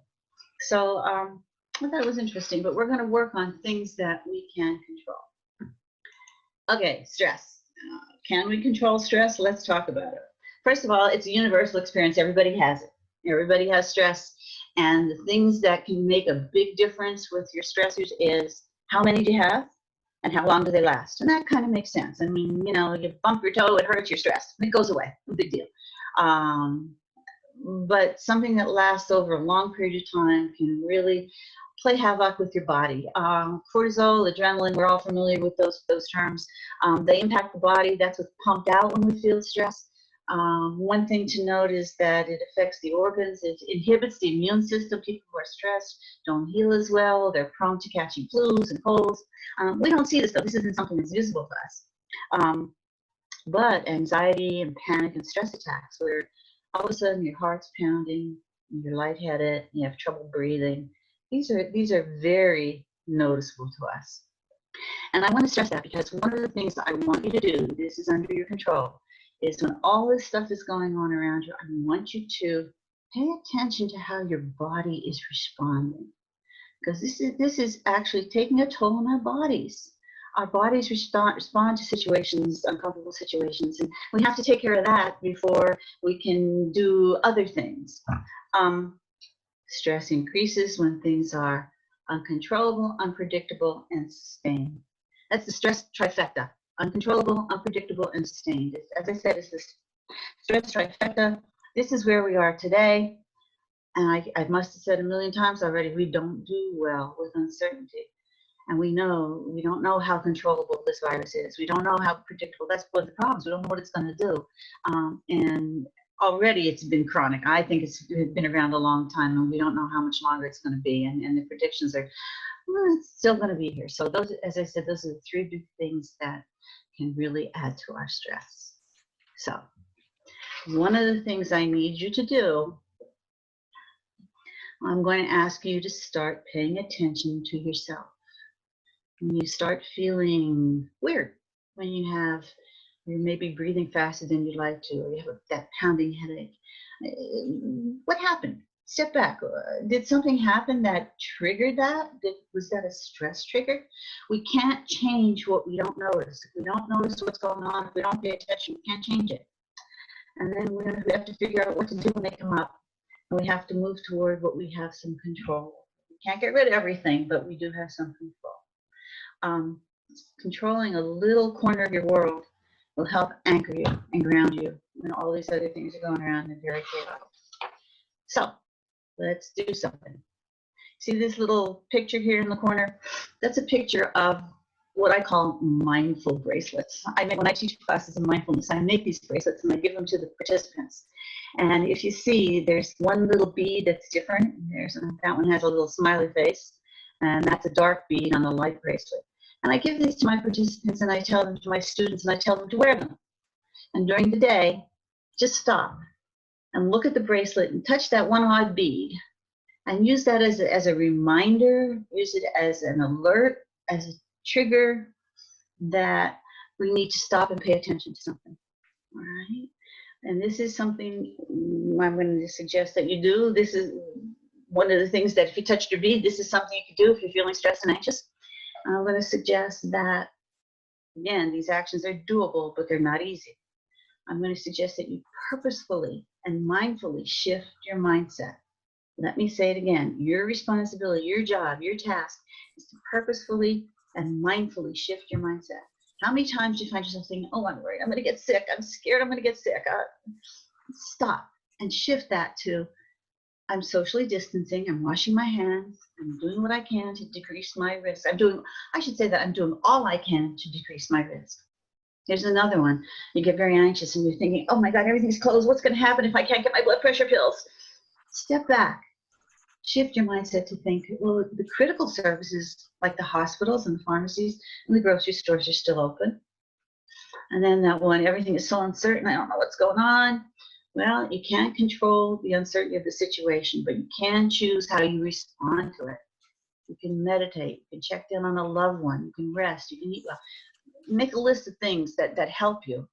So I thought it was interesting, but we're going to work on things that we can control. Okay, stress. Can we control stress? Let's talk about it. First of all, it's a universal experience. Everybody has it. Everybody has stress. And the things that can make a big difference with your stressors is how many do you have and how long do they last? And that kind of makes sense. I mean, you bump your toe, it hurts, you're stressed. It goes away. No big deal. But something that lasts over a long period of time can really play havoc with your body. Cortisol, adrenaline, we're all familiar with those terms. They impact the body. That's what's pumped out when we feel stress. One thing to note is that it affects the organs. It inhibits the immune system. People who are stressed don't heal as well. They're prone to catching flus and colds. We don't see this though. This isn't something that's visible to us. But anxiety and panic and stress attacks, where all of a sudden your heart's pounding, you're lightheaded, you have trouble breathing. These are very noticeable to us. And I want to stress that because one of the things that I want you to do, this is under your control, is when all this stuff is going on around you, I want you to pay attention to how your body is responding. Because this is actually taking a toll on our bodies. Our bodies respond to situations, uncomfortable situations, and we have to take care of that before we can do other things. Stress increases when things are uncontrollable, unpredictable, and sustained. That's the stress trifecta: uncontrollable, unpredictable, and sustained. As I said, it's this stress trifecta. This is where we are today. And I must have said a million times already, we don't do well with uncertainty. And we don't know how controllable this virus is. We don't know how predictable. That's one of the problems. We don't know what it's going to do. And already it's been chronic. I think it's been around a long time, and we don't know how much longer it's going to be. And the predictions are, well, it's still going to be here. So those, as I said, those are the three big things that can really add to our stress. So one of the things I need you to do, I'm going to ask you to start paying attention to yourself. When you start feeling weird, when you're maybe breathing faster than you'd like to, or you have that pounding headache, what happened? Step back. Did something happen that triggered that? Was that a stress trigger? We can't change what we don't notice. If we don't notice what's going on, if we don't pay attention, we can't change it. And then we have to figure out what to do when they come up. And we have to move toward what we have some control. We can't get rid of everything, but we do have some control. Controlling a little corner of your world will help anchor you and ground you when all these other things are going around and very chaotic. So let's do something. See this little picture here in the corner? That's a picture of what I call mindful bracelets. When I teach classes in mindfulness, I make these bracelets and I give them to the participants. And if you see, there's one little bead that's different. That one has a little smiley face, and that's a dark bead on the light bracelet. And I give these to my participants, and I tell them, to my students, and I tell them to wear them. And during the day, just stop and look at the bracelet and touch that one odd bead and use that as a reminder, use it as an alert, as a trigger that we need to stop and pay attention to something. All right? And this is something I'm going to suggest that you do. This is one of the things that if you touched your bead, this is something you could do if you're feeling stressed and anxious. I'm going to suggest that, again, these actions are doable, but they're not easy. I'm going to suggest that you purposefully and mindfully shift your mindset. Let me say it again. Your responsibility, your job, your task is to purposefully and mindfully shift your mindset. How many times do you find yourself thinking, oh, I'm worried, I'm going to get sick, I'm scared, I'm going to get sick? Stop and shift that to, I'm socially distancing, I'm washing my hands, I'm doing what I can to decrease my risk. I'm doing all I can to decrease my risk. Here's another one. You get very anxious and you're thinking, oh my God, everything's closed. What's going to happen if I can't get my blood pressure pills? Step back. Shift your mindset to think, well, the critical services like the hospitals and the pharmacies and the grocery stores are still open. And then that one, everything is so uncertain, I don't know what's going on. Well, you can't control the uncertainty of the situation, but you can choose how you respond to it. You can meditate, you can check in on a loved one, you can rest, you can eat well. Make a list of things that help you.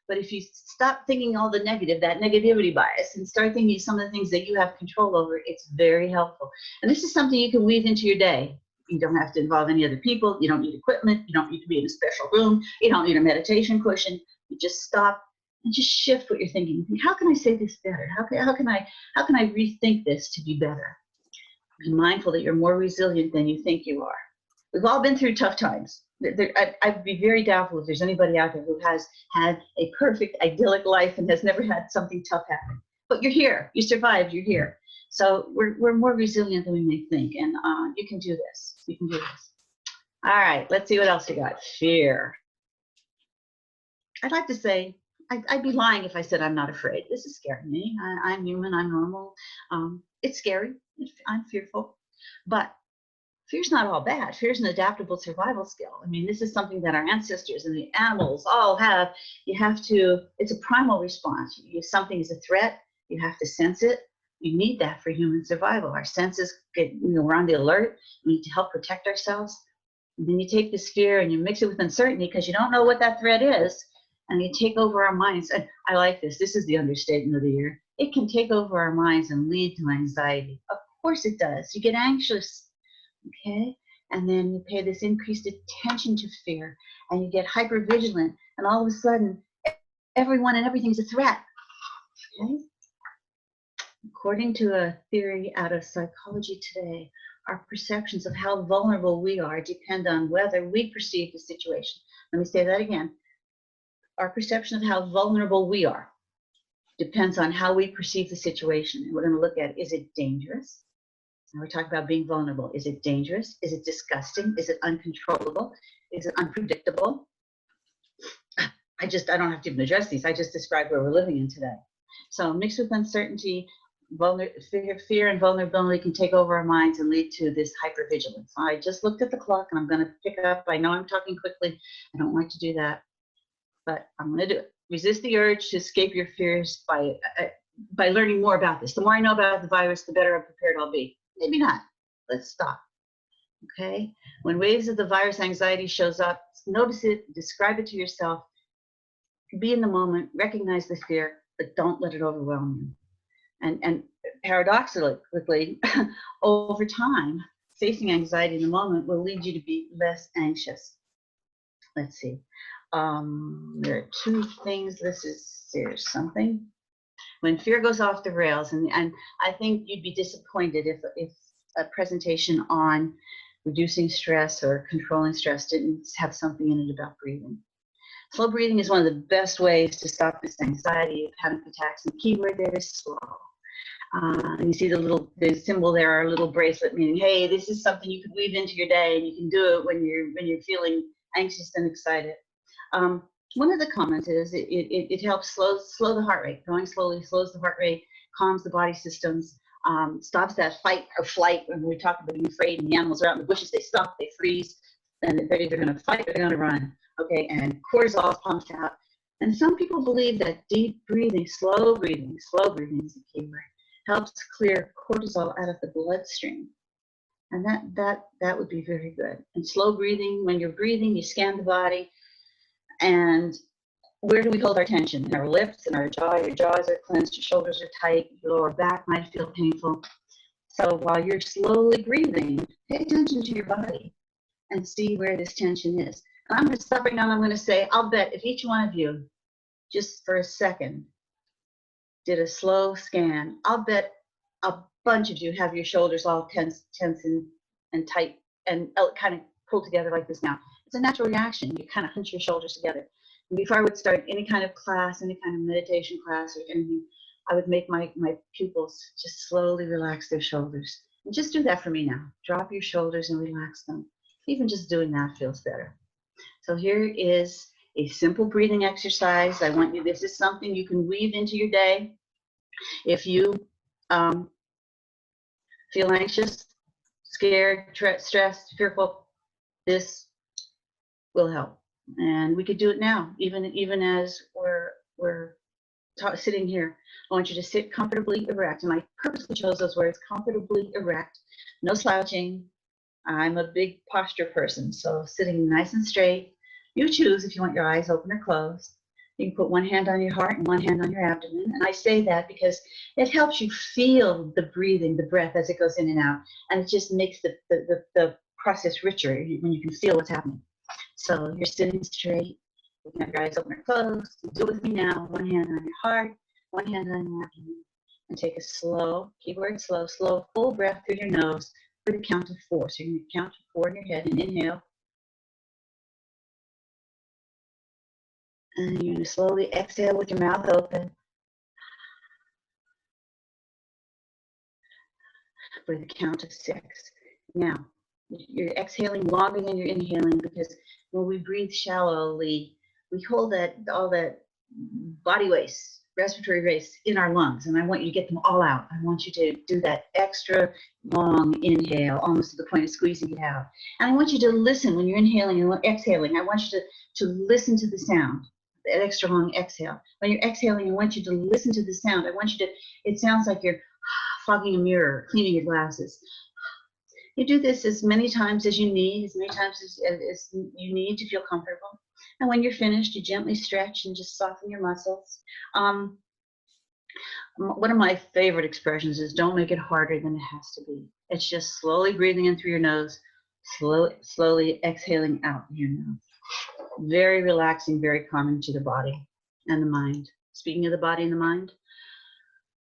But if you stop thinking all the negative, that negativity bias, and start thinking some of the things that you have control over, it's very helpful. And this is something you can weave into your day. You don't have to involve any other people. You don't need equipment. You don't need to be in a special room. You don't need a meditation cushion. You just stop and just shift what you're thinking. How can I say this better? How can I rethink this to be better? Be mindful that you're more resilient than you think you are. We've all been through tough times. I'd be very doubtful if there's anybody out there who has had a perfect, idyllic life and has never had something tough happen. But you're here. You survived. You're here. So we're more resilient than we may think. And you can do this. You can do this. All right. Let's see what else you got. Fear. I'd like to say, I'd be lying if I said I'm not afraid. This is scaring me. I'm human. I'm normal. It's scary. I'm fearful. But fear's not all bad. Fear's an adaptable survival skill. I mean, this is something that our ancestors and the animals all have. It's a primal response. If something is a threat, you have to sense it. You need that for human survival. Our senses we're on the alert. We need to help protect ourselves. And then you take this fear and you mix it with uncertainty because you don't know what that threat is. And you take over our minds. And I like this. This is the understatement of the year. It can take over our minds and lead to anxiety. Of course it does. You get anxious. Okay, and then you pay this increased attention to fear, and you get hypervigilant, and all of a sudden, everyone and everything is a threat. Okay, according to a theory out of Psychology Today, our perceptions of how vulnerable we are depend on whether we perceive the situation. Let me say that again. Our perception of how vulnerable we are depends on how we perceive the situation. And we're going to look at, is it dangerous? And we're talking about being vulnerable. Is it dangerous? Is it disgusting? Is it uncontrollable? Is it unpredictable? I don't have to even address these. I just described where we're living in today. So mixed with uncertainty, fear and vulnerability can take over our minds and lead to this hypervigilance. I just looked at the clock and I'm going to pick up. I know I'm talking quickly. I don't like to do that, but I'm going to do it. Resist the urge to escape your fears by learning more about this. The more I know about the virus, the better prepared I'll be. Maybe not. Let's stop. Okay? When waves of the virus anxiety shows up, notice it, describe it to yourself, be in the moment, recognize the fear, but don't let it overwhelm you. And paradoxically, over time, facing anxiety in the moment will lead you to be less anxious. Let's see. There are two things. There's something. When fear goes off the rails, and I think you'd be disappointed if a presentation on reducing stress or controlling stress didn't have something in it about breathing. Slow breathing is one of the best ways to stop this anxiety, panic attacks, and the key word there is slow. And you see the symbol there, our little bracelet, meaning, hey, this is something you could weave into your day, and you can do it when you're feeling anxious and excited. One of the comments is it helps slow the heart rate. Going slowly slows the heart rate, calms the body systems, stops that fight or flight. When we talk about being afraid and the animals are out in the bushes, they stop, they freeze, and they're either going to fight or they're going to run. Okay, and cortisol pumps out. And some people believe that deep breathing, slow breathing is the key word, helps clear cortisol out of the bloodstream. And that would be very good. And slow breathing, when you're breathing, you scan the body. And where do we hold our tension? In our lips, in our jaw. Your jaws are clenched, your shoulders are tight, your lower back might feel painful. So while you're slowly breathing, pay attention to your body and see where this tension is. And I'm going to stop right now and I'm going to say, I'll bet if each one of you, just for a second, did a slow scan, I'll bet a bunch of you have your shoulders all tense and tight and kind of pulled together like this now. It's a natural reaction. You kind of hunch your shoulders together. And before I would start any kind of class, any kind of meditation class or anything, I would make my pupils just slowly relax their shoulders. And just do that for me now. Drop your shoulders and relax them. Even just doing that feels better. So here is a simple breathing exercise. I want you, this is something you can weave into your day. If you feel anxious, scared, stressed, fearful, this will help. And we could do it now, even as we're sitting here. I want you to sit comfortably erect. And I purposely chose those words, comfortably erect, no slouching. I'm a big posture person, so sitting nice and straight. You choose if you want your eyes open or closed. You can put one hand on your heart and one hand on your abdomen. And I say that because it helps you feel the breathing, the breath as it goes in and out. And it just makes the process richer when you can feel what's happening. So you're sitting straight. You can have your eyes open or closed. Do it with me now. One hand on your heart, one hand on your abdomen. And take a slow, keyword slow, full breath through your nose for the count of 4. So you're going to count to 4 in your head and inhale. And you're going to slowly exhale with your mouth open for the count of 6. Now, you're exhaling longer than you're inhaling because when we breathe shallowly, we hold all that body waste, respiratory waste in our lungs, and I want you to get them all out. I want you to do that extra long inhale, almost to the point of squeezing it out. And I want you to listen when you're inhaling and exhaling. I want you to listen to the sound, that extra long exhale. When you're exhaling, I want you to listen to the sound. I want you to, it sounds like you're fogging a mirror, cleaning your glasses. You do this as many times as you need, as many times as you need to feel comfortable. And when you're finished, you gently stretch and just soften your muscles. One of my favorite expressions is don't make it harder than it has to be. It's just slowly breathing in through your nose, slowly exhaling out your nose. Very relaxing, very calming to the body and the mind. Speaking of the body and the mind,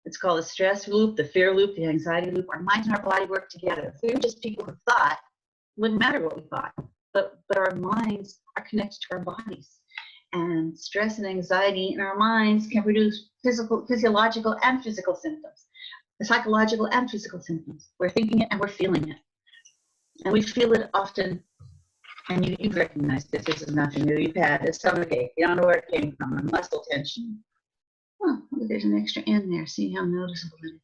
It's called the stress loop, the fear loop, the anxiety loop. Our minds and our body work together. If we were just people who thought, it wouldn't matter what we thought. But our minds are connected to our bodies. And stress and anxiety in our minds can produce physiological and physical symptoms, psychological and physical symptoms. We're thinking it and we're feeling it. And we feel it often, and you've recognized this is nothing new. You've had a stomachache. You don't know where it came from, a muscle tension. Oh, there's an extra N there. See how noticeable it is.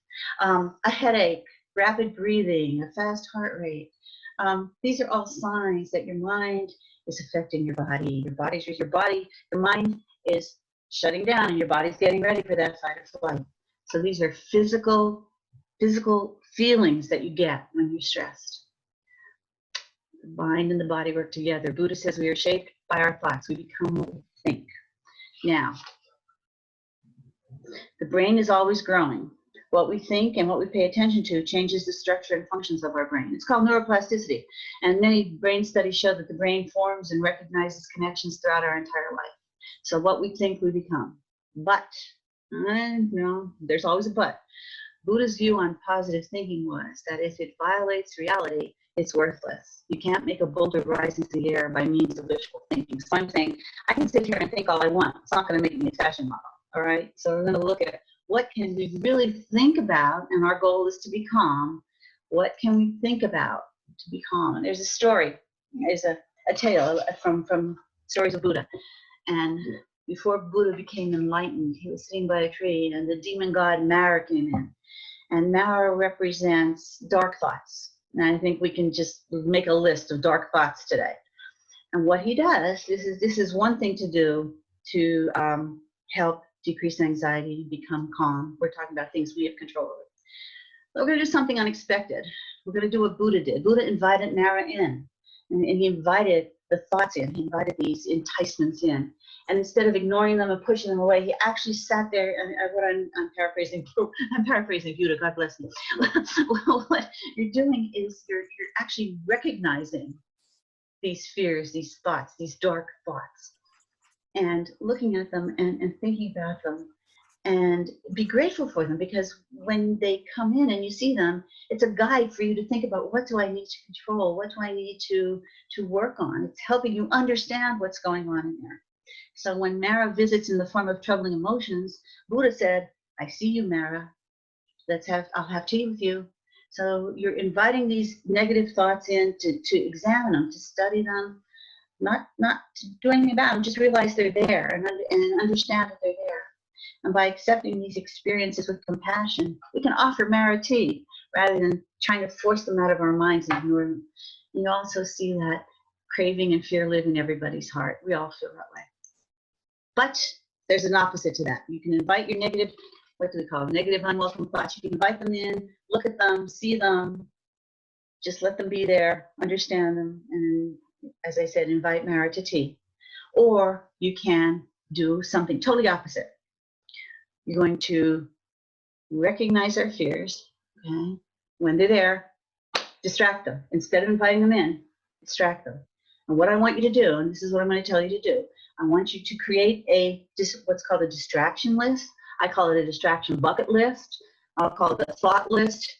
A headache, rapid breathing, a fast heart rate. These are all signs that your mind is affecting your body. Your mind is shutting down and your body's getting ready for that fight or flight. So these are physical feelings that you get when you're stressed. The mind and the body work together. Buddha says we are shaped by our thoughts. We become what we think. Now, the brain is always growing. What we think and what we pay attention to changes the structure and functions of our brain. It's called neuroplasticity. And many brain studies show that the brain forms and recognizes connections throughout our entire life. So what we think, we become. But, there's always a but. Buddha's view on positive thinking was that if it violates reality, it's worthless. You can't make a boulder rise into the air by means of wishful thinking. So I'm saying, I can sit here and think all I want. It's not going to make me a fashion model. All right? So we're going to look at what can we really think about, and our goal is to be calm. What can we think about to be calm? And there's a story, there's a tale from stories of Buddha. And before Buddha became enlightened, he was sitting by a tree, and the demon god Mara came in. And Mara represents dark thoughts. And I think we can just make a list of dark thoughts today. And what he does, this is one thing to do to help decrease anxiety, become calm. We're talking about things we have control over. But we're going to do something unexpected. We're going to do what Buddha did. Buddha invited Mara in, and he invited the thoughts in. He invited these enticements in. And instead of ignoring them and pushing them away, he actually sat there, and what I'm paraphrasing Buddha, God bless him. Well, what you're doing is you're actually recognizing these fears, these thoughts, these dark thoughts, and looking at them and thinking about them, and be grateful for them, because when they come in and you see them, it's a guide for you to think about, what do I need to control? What do I need to work on? It's helping you understand what's going on in there. So when Mara visits in the form of troubling emotions, Buddha said, I see you, Mara. I'll have tea with you. So you're inviting these negative thoughts in to examine them, to study them, not to do anything about them, just realize they're there and understand that they're there. And by accepting these experiences with compassion, we can offer Mara tea rather than trying to force them out of our minds and ignore them. You also see that craving and fear live in everybody's heart. We all feel that way. But there's an opposite to that. You can invite your negative, what do we call them? Negative, unwelcome thoughts. You can invite them in, look at them, see them, just let them be there, understand them, and as I said, invite Mara to tea. Or you can do something totally opposite. You're going to recognize our fears, okay? When they're there, distract them. Instead of inviting them in, distract them. And what I want you to do, and this is what I'm going to tell you to do, I want you to create what's called a distraction list. I call it a distraction bucket list. I'll call it a thought list,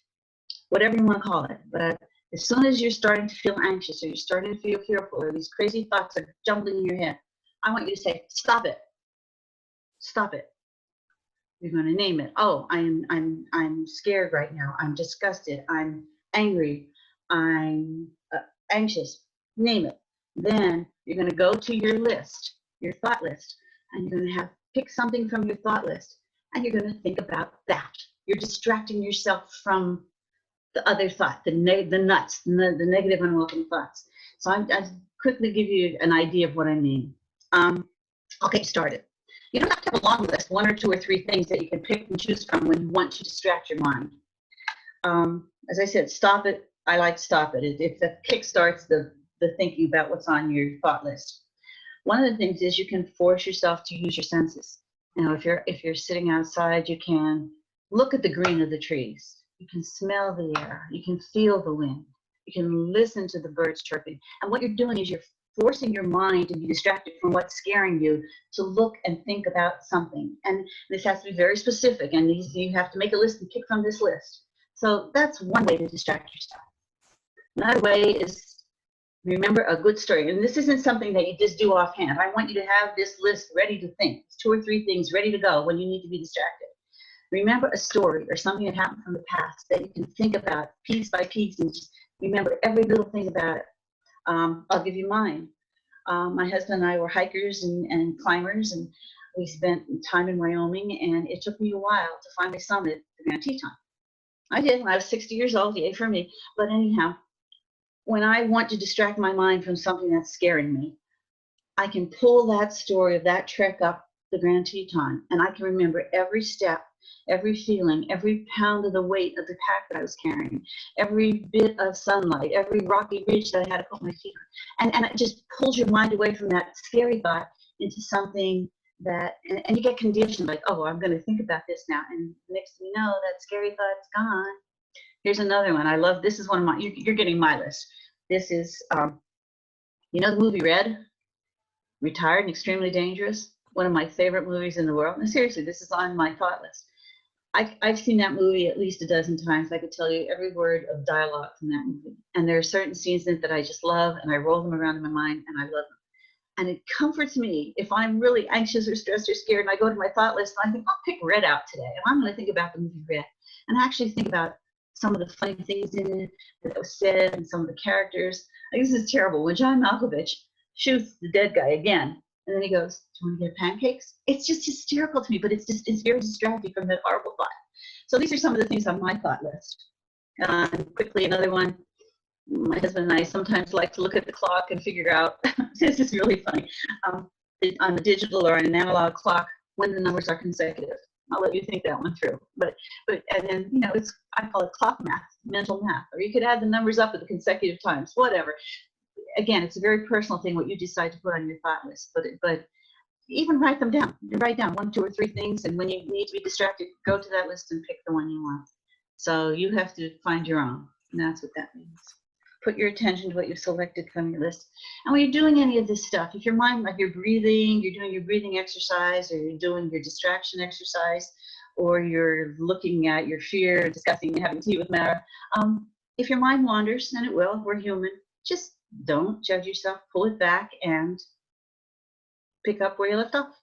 whatever you want to call it. But as soon as you're starting to feel anxious, or you're starting to feel fearful, or these crazy thoughts are jumbling in your head, I want you to say, stop it. Stop it. You're going to name it. Oh, I'm scared right now. I'm disgusted. I'm angry. I'm anxious. Name it. Then you're going to go to your list, your thought list, and you're going to pick something from your thought list, and you're going to think about that. You're distracting yourself from the other thought, the nuts, the negative, unwelcome thoughts. So I'll quickly give you an idea of what I mean. I'll get started. You don't have to have a long list, 1 or 2 or 3 things that you can pick and choose from when you want to distract your mind. As I said, stop it. I like stop it. It kickstarts the thinking about what's on your thought list. One of the things is you can force yourself to use your senses. You know, if you're sitting outside, you can look at the green of the trees. You can smell the air. You can feel the wind. You can listen to the birds chirping. And what you're doing is you're forcing your mind to be distracted from what's scaring you to look and think about something. And this has to be very specific, and you have to make a list and pick from this list. So that's one way to distract yourself. Another way is remember a good story. And this isn't something that you just do offhand. I want you to have this list ready to think. It's 2 or 3 things ready to go when you need to be distracted. Remember a story or something that happened from the past that you can think about piece by piece and just remember every little thing about it. I'll give you mine. My husband and I were hikers and climbers, and we spent time in Wyoming, and it took me a while to finally summit the Grand Teton. I did when I was 60 years old, yay for me. But anyhow, when I want to distract my mind from something that's scaring me, I can pull that story of that trek up the Grand Teton, and I can remember every step, every feeling, every pound of the weight of the pack that I was carrying, every bit of sunlight, every rocky ridge that I had to put my feet on. And it just pulls your mind away from that scary thought into something that, and you get conditioned like, oh, I'm going to think about this now. And next thing you know, that scary thought's gone. Here's another one. I love, this is one of my, you're getting my list. This is, you know the movie Red? Retired and Extremely Dangerous? One of my favorite movies in the world. And seriously, this is on my thought list. I've seen that movie at least a dozen times. I could tell you every word of dialogue from that movie. And there are certain scenes in it that I just love, and I roll them around in my mind, and I love them. And it comforts me if I'm really anxious or stressed or scared, and I go to my thought list, and I think, I'll pick Red out today, and I'm going to think about the movie Red. And I actually think about some of the funny things in it that was said and some of the characters. Like, this is terrible. When John Malkovich shoots the dead guy again, and then he goes, do you want to get pancakes? It's just hysterical to me, but it's very distracting from that horrible thought. So these are some of the things on my thought list. Quickly, another one. My husband and I sometimes like to look at the clock and figure out, this is really funny, on a digital or an analog clock, when the numbers are consecutive. I'll let you think that one through. But and then, you know, I call it clock math, mental math. Or you could add the numbers up at the consecutive times, whatever. Again, it's a very personal thing what you decide to put on your thought list, but even write them down. You write down 1, 2, or 3 things, and when you need to be distracted, go to that list and pick the one you want. So you have to find your own, and that's what that means. Put your attention to what you've selected from your list. And when you're doing any of this stuff, if your mind, like you're breathing, you're doing your breathing exercise, or you're doing your distraction exercise, or you're looking at your fear, discussing, having tea with Mara, if your mind wanders, and it will, we're human, just don't judge yourself, pull it back, and pick up where you left off.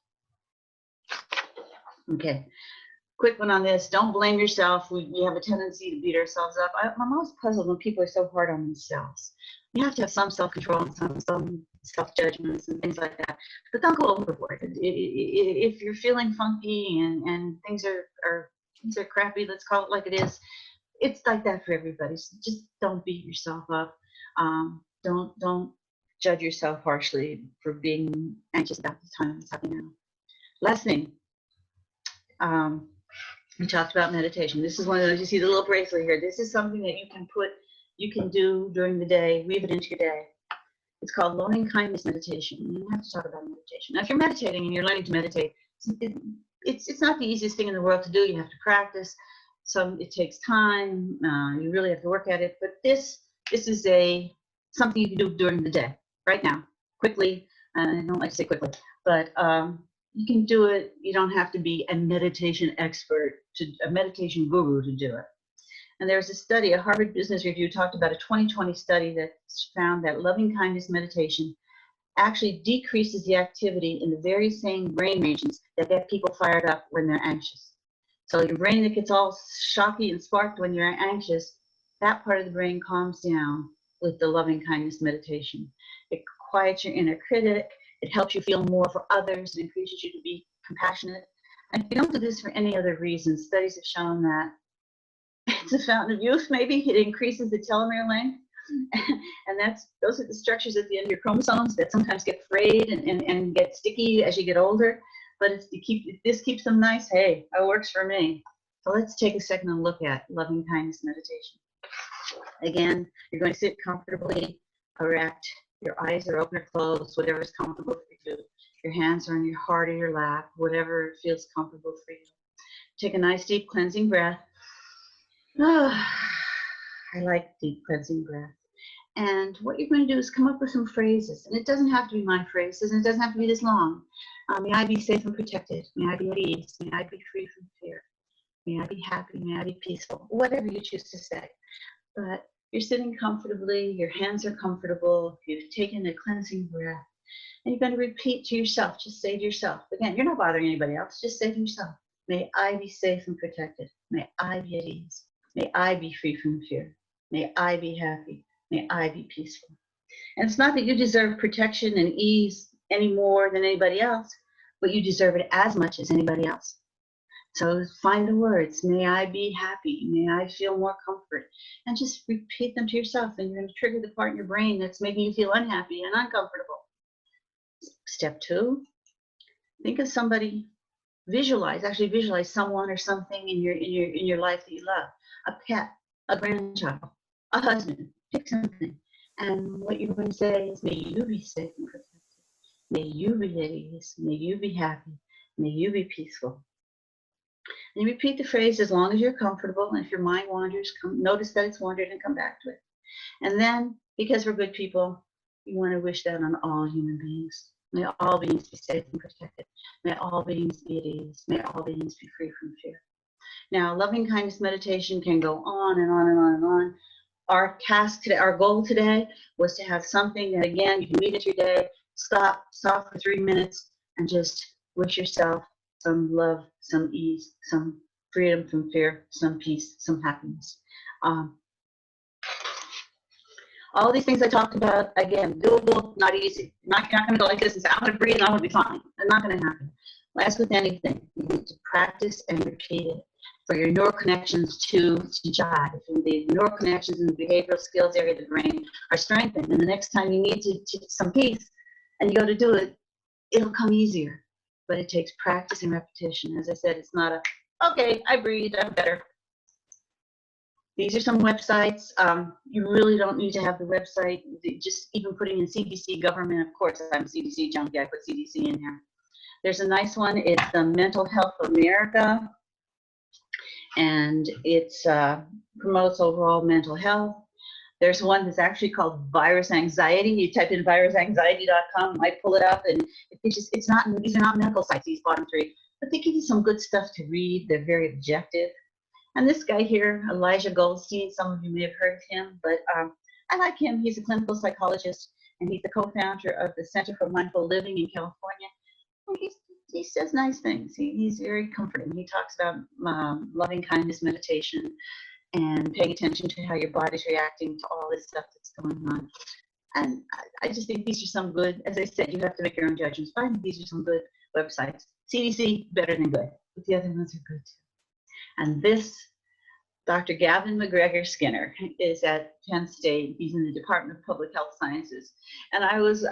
Okay, quick one on this. Don't blame yourself. We have a tendency to beat ourselves up. I'm always puzzled when people are so hard on themselves. You have to have some self-control and some self-judgments and things like that. But don't go overboard. If you're feeling funky and things are crappy, let's call it like it is, it's like that for everybody. So just don't beat yourself up. Don't judge yourself harshly for being anxious about the time that's happening now. Last thing, we talked about meditation. This is one of those, you see the little bracelet here. This is something that you can do during the day, weave it into your day. It's called LovingKindness Meditation. You don't have to talk about meditation. Now, if you're meditating and you're learning to meditate, it's not the easiest thing in the world to do. You have to practice. It takes time. You really have to work at it. But this is something you can do during the day, right now, quickly. I don't like to say quickly, but you can do it. You don't have to be a meditation expert, a meditation guru to do it. And there's a study, a Harvard Business Review talked about a 2020 study that found that loving-kindness meditation actually decreases the activity in the very same brain regions that get people fired up when they're anxious. So your brain that gets all shocky and sparked when you're anxious, that part of the brain calms down with the loving-kindness meditation. It quiets your inner critic. It helps you feel more for others. It increases you to be compassionate. And if you don't do this for any other reason, studies have shown that it's a fountain of youth, maybe. It increases the telomere length. And those are the structures at the end of your chromosomes that sometimes get frayed and get sticky as you get older. But if this keeps them nice, hey, that works for me. So let's take a second and look at loving kindness meditation. Again, you're going to sit comfortably, erect. Your eyes are open or closed, whatever is comfortable for you. Your hands are on your heart or your lap, whatever feels comfortable for you. Take a nice deep cleansing breath. I like deep cleansing breath. And what you're going to do is come up with some phrases. And it doesn't have to be my phrases, and it doesn't have to be this long. May I be safe and protected. May I be at ease. May I be free from fear. May I be happy. May I be peaceful. Whatever you choose to say. But you're sitting comfortably. Your hands are comfortable. You've taken a cleansing breath. And you're going to repeat to yourself. Just say to yourself. Again, you're not bothering anybody else. Just say to yourself. May I be safe and protected. May I be at ease. May I be free from fear. May I be happy. May I be peaceful. And it's not that you deserve protection and ease any more than anybody else, but you deserve it as much as anybody else. So find the words. May I be happy. May I feel more comfort. And just repeat them to yourself. And you're going to trigger the part in your brain that's making you feel unhappy and uncomfortable. Step 2, think of somebody. Visualize someone or something in your life that you love. A pet, a grandchild, a husband. Pick something. And what you're going to say is, may you be safe and protected. May you be at ease. May you be happy. May you be peaceful. And you repeat the phrase as long as you're comfortable. And if your mind wanders, notice that it's wandered and come back to it. And then, because we're good people, you want to wish that on all human beings. May all beings be safe and protected. May all beings be at ease. May all beings be free from fear. Now, loving kindness meditation can go on and on and on and on. Our task today, our goal today was to have something that, again, you can read it your day, stop for 3 minutes, and just wish yourself some love, some ease, some freedom from fear, some peace, some happiness. All these things I talked about, again, doable, not easy. You're not going to go like this and say, I'm going to breathe and I'm going to be fine. It's not going to happen. As with anything, you need to practice and repeat it for your neural connections to jive. If the neural connections in the behavioral skills area of the brain are strengthened, and the next time you need to some peace and you go to do it, it'll come easier. But it takes practice and repetition. As I said, it's not a, okay, I breathe, I'm better. These are some websites. You really don't need to have the website. Just even putting in CDC government, of course, I'm CDC junkie, I put CDC in there. There's a nice one. It's the Mental Health America, and it promotes overall mental health. There's one that's actually called Virus Anxiety. You type in virusanxiety.com, you might pull it up, and these are not medical sites, these bottom 3, but they give you some good stuff to read. They're very objective. And this guy here, Elijah Goldstein, some of you may have heard of him, but I like him. He's a clinical psychologist, and he's the co-founder of the Center for Mindful Living in California. And he says nice things. He's very comforting. He talks about loving kindness meditation and paying attention to how your body's reacting to all this stuff that's going on. And I just think these are some good, as I said, you have to make your own judgments. But I think these are some good websites. CDC, better than good, but the other ones are good too. And this, Dr. Gavin McGregor Skinner, is at Penn State. He's in the Department of Public Health Sciences. And I was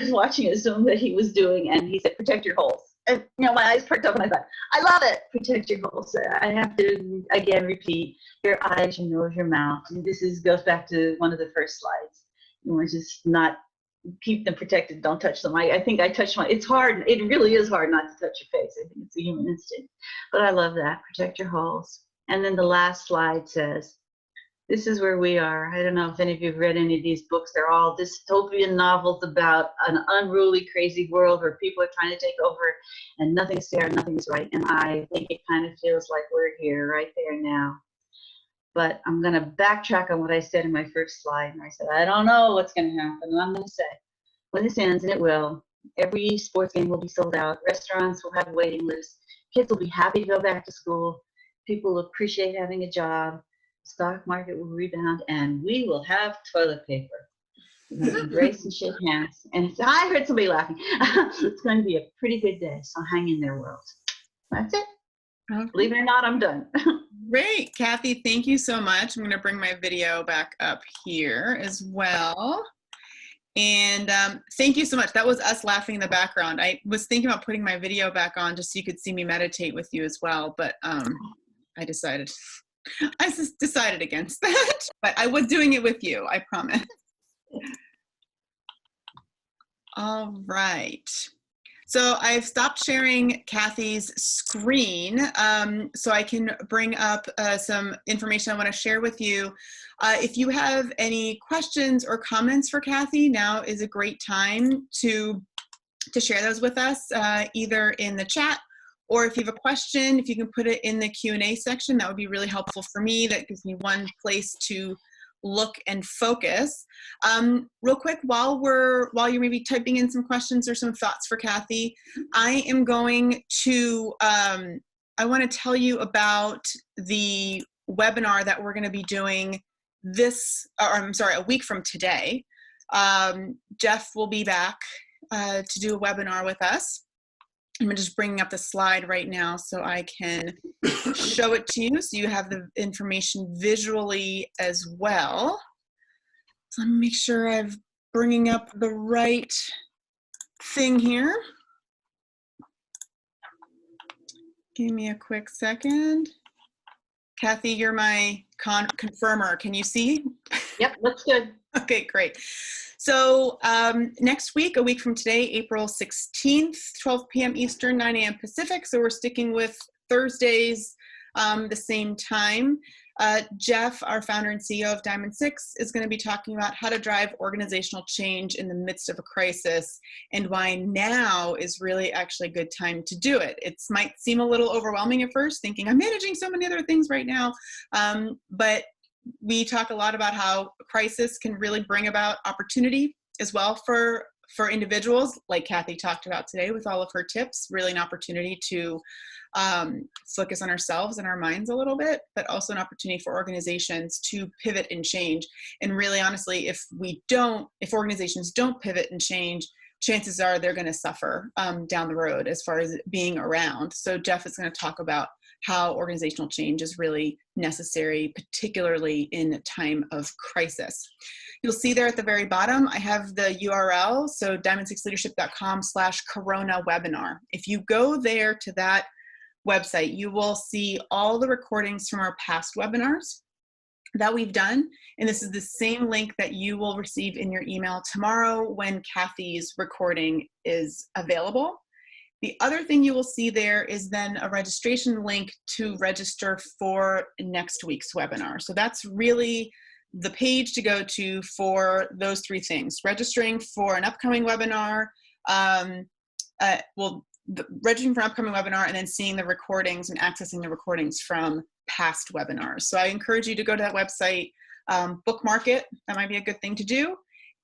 watching a Zoom that he was doing, and he said, protect your holes. And, you know, my eyes perked up, and I thought, I love it. Protect your holes. I have to, again, repeat, your eyes, your nose, your mouth. And this goes back to one of the first slides. You want to just not keep them protected. Don't touch them. I think I touched it's hard. It really is hard not to touch your face. I think it's a human instinct. But I love that. Protect your holes. And then the last slide says, this is where we are. I don't know if any of you have read any of these books. They're all dystopian novels about an unruly, crazy world where people are trying to take over and nothing's fair, nothing's right. And I think it kind of feels like we're here right there now. But I'm going to backtrack on what I said in my first slide. And I said, I don't know what's going to happen. And I'm going to say, when this ends, and it will, every sports game will be sold out. Restaurants will have waiting lists. Kids will be happy to go back to school. People will appreciate having a job. The stock market will rebound, and we will have toilet paper. We're going to embrace and shake hands. And I heard somebody laughing. It's going to be a pretty good day. So hang in there, world. That's it. Okay. Believe it or not, I'm done. Great, Kathy. Thank you so much. I'm going to bring my video back up here as well. And thank you so much. That was us laughing in the background. I was thinking about putting my video back on just so you could see me meditate with you as well, but I decided against that. But I was doing it with you, I promise. All right. So I've stopped sharing Kathy's screen so I can bring up some information I want to share with you. If you have any questions or comments for Kathy, now is a great time to share those with us, either in the chat, or if you have a question, if you can put it in the Q&A section, that would be really helpful for me. That gives me one place to look and focus. Real quick, while you're maybe typing in some questions or some thoughts for Kathy, I am going to, I want to tell you about the webinar that we're going to be doing a week from today. Jeff will be back to do a webinar with us. I'm just bringing up the slide right now so I can show it to you so you have the information visually as well. So let me make sure I'm bringing up the right thing here. Give me a quick second. Kathy, you're my confirmer. Can you see? Yep, looks good. Okay, great. So next week, a week from today, April 16th, 12 p.m. Eastern, 9 a.m. Pacific. So we're sticking with Thursdays, the same time. Jeff, our founder and CEO of Diamond 6, is going to be talking about how to drive organizational change in the midst of a crisis and why now is really actually a good time to do it. It might seem a little overwhelming at first, thinking I'm managing so many other things right now, but we talk a lot about how crisis can really bring about opportunity as well for individuals, like Kathy talked about today with all of her tips, really an opportunity to focus on ourselves and our minds a little bit, but also an opportunity for organizations to pivot and change. And really, honestly, if organizations don't pivot and change, chances are they're going to suffer down the road as far as being around. So Jeff is going to talk about how organizational change is really necessary, particularly in a time of crisis. You'll see there at the very bottom, I have the URL, so diamond6leadership.com/corona webinar. If you go there to that website, you will see all the recordings from our past webinars that we've done. And this is the same link that you will receive in your email tomorrow when Kathy's recording is available. The other thing you will see there is then a registration link to register for next week's webinar. So that's really the page to go to for those three things: registering for an upcoming webinar, registering for an upcoming webinar, and then seeing the recordings and accessing the recordings from past webinars. So I encourage you to go to that website, bookmark it. That might be a good thing to do.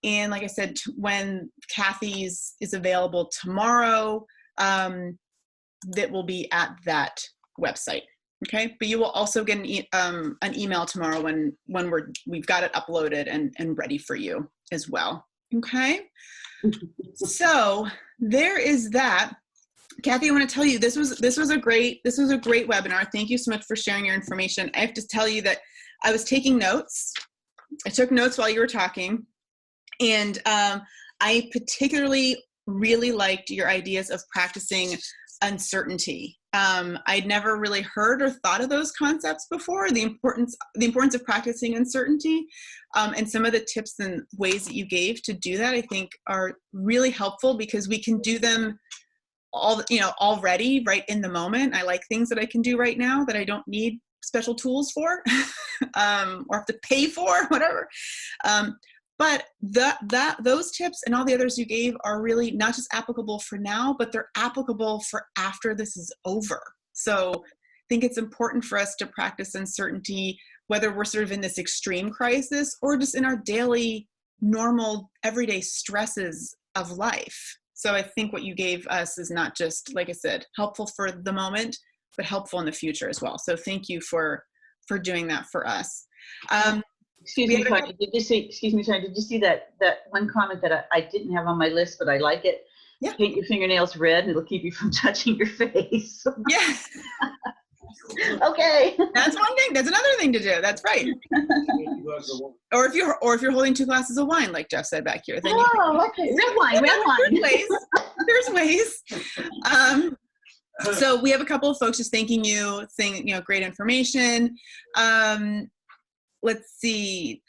And like I said, when Kathy's is available tomorrow, that will be at that website. Okay, but you will also get an email tomorrow when we've got it uploaded and ready for you as well. Okay, so there is that. Kathy, I want to tell you this was a great webinar. Thank you so much for sharing your information. I have to tell you that I was taking notes. I took notes while you were talking, and I particularly really liked your ideas of practicing uncertainty. I'd never really heard or thought of those concepts before, the importance of practicing uncertainty, and some of the tips and ways that you gave to do that, I think, are really helpful because we can do them already right in the moment. I like things that I can do right now that I don't need special tools for or have to pay for, whatever. But those tips and all the others you gave are really not just applicable for now, but they're applicable for after this is over. So I think it's important for us to practice uncertainty, whether we're sort of in this extreme crisis or just in our daily, normal, everyday stresses of life. So I think what you gave us is not just, like I said, helpful for the moment, but helpful in the future as well. So thank you for doing that for us. Excuse me, Tanya, did you see that one comment that I didn't have on my list, but I like it? Yeah. Paint your fingernails red and it'll keep you from touching your face. Yeah. Okay. That's one thing. That's another thing to do. That's right. Or if you're holding 2 glasses of wine, like Jeff said back here, then okay. Red wine. There's ways. So we have a couple of folks just thanking you, saying, great information. Let's see.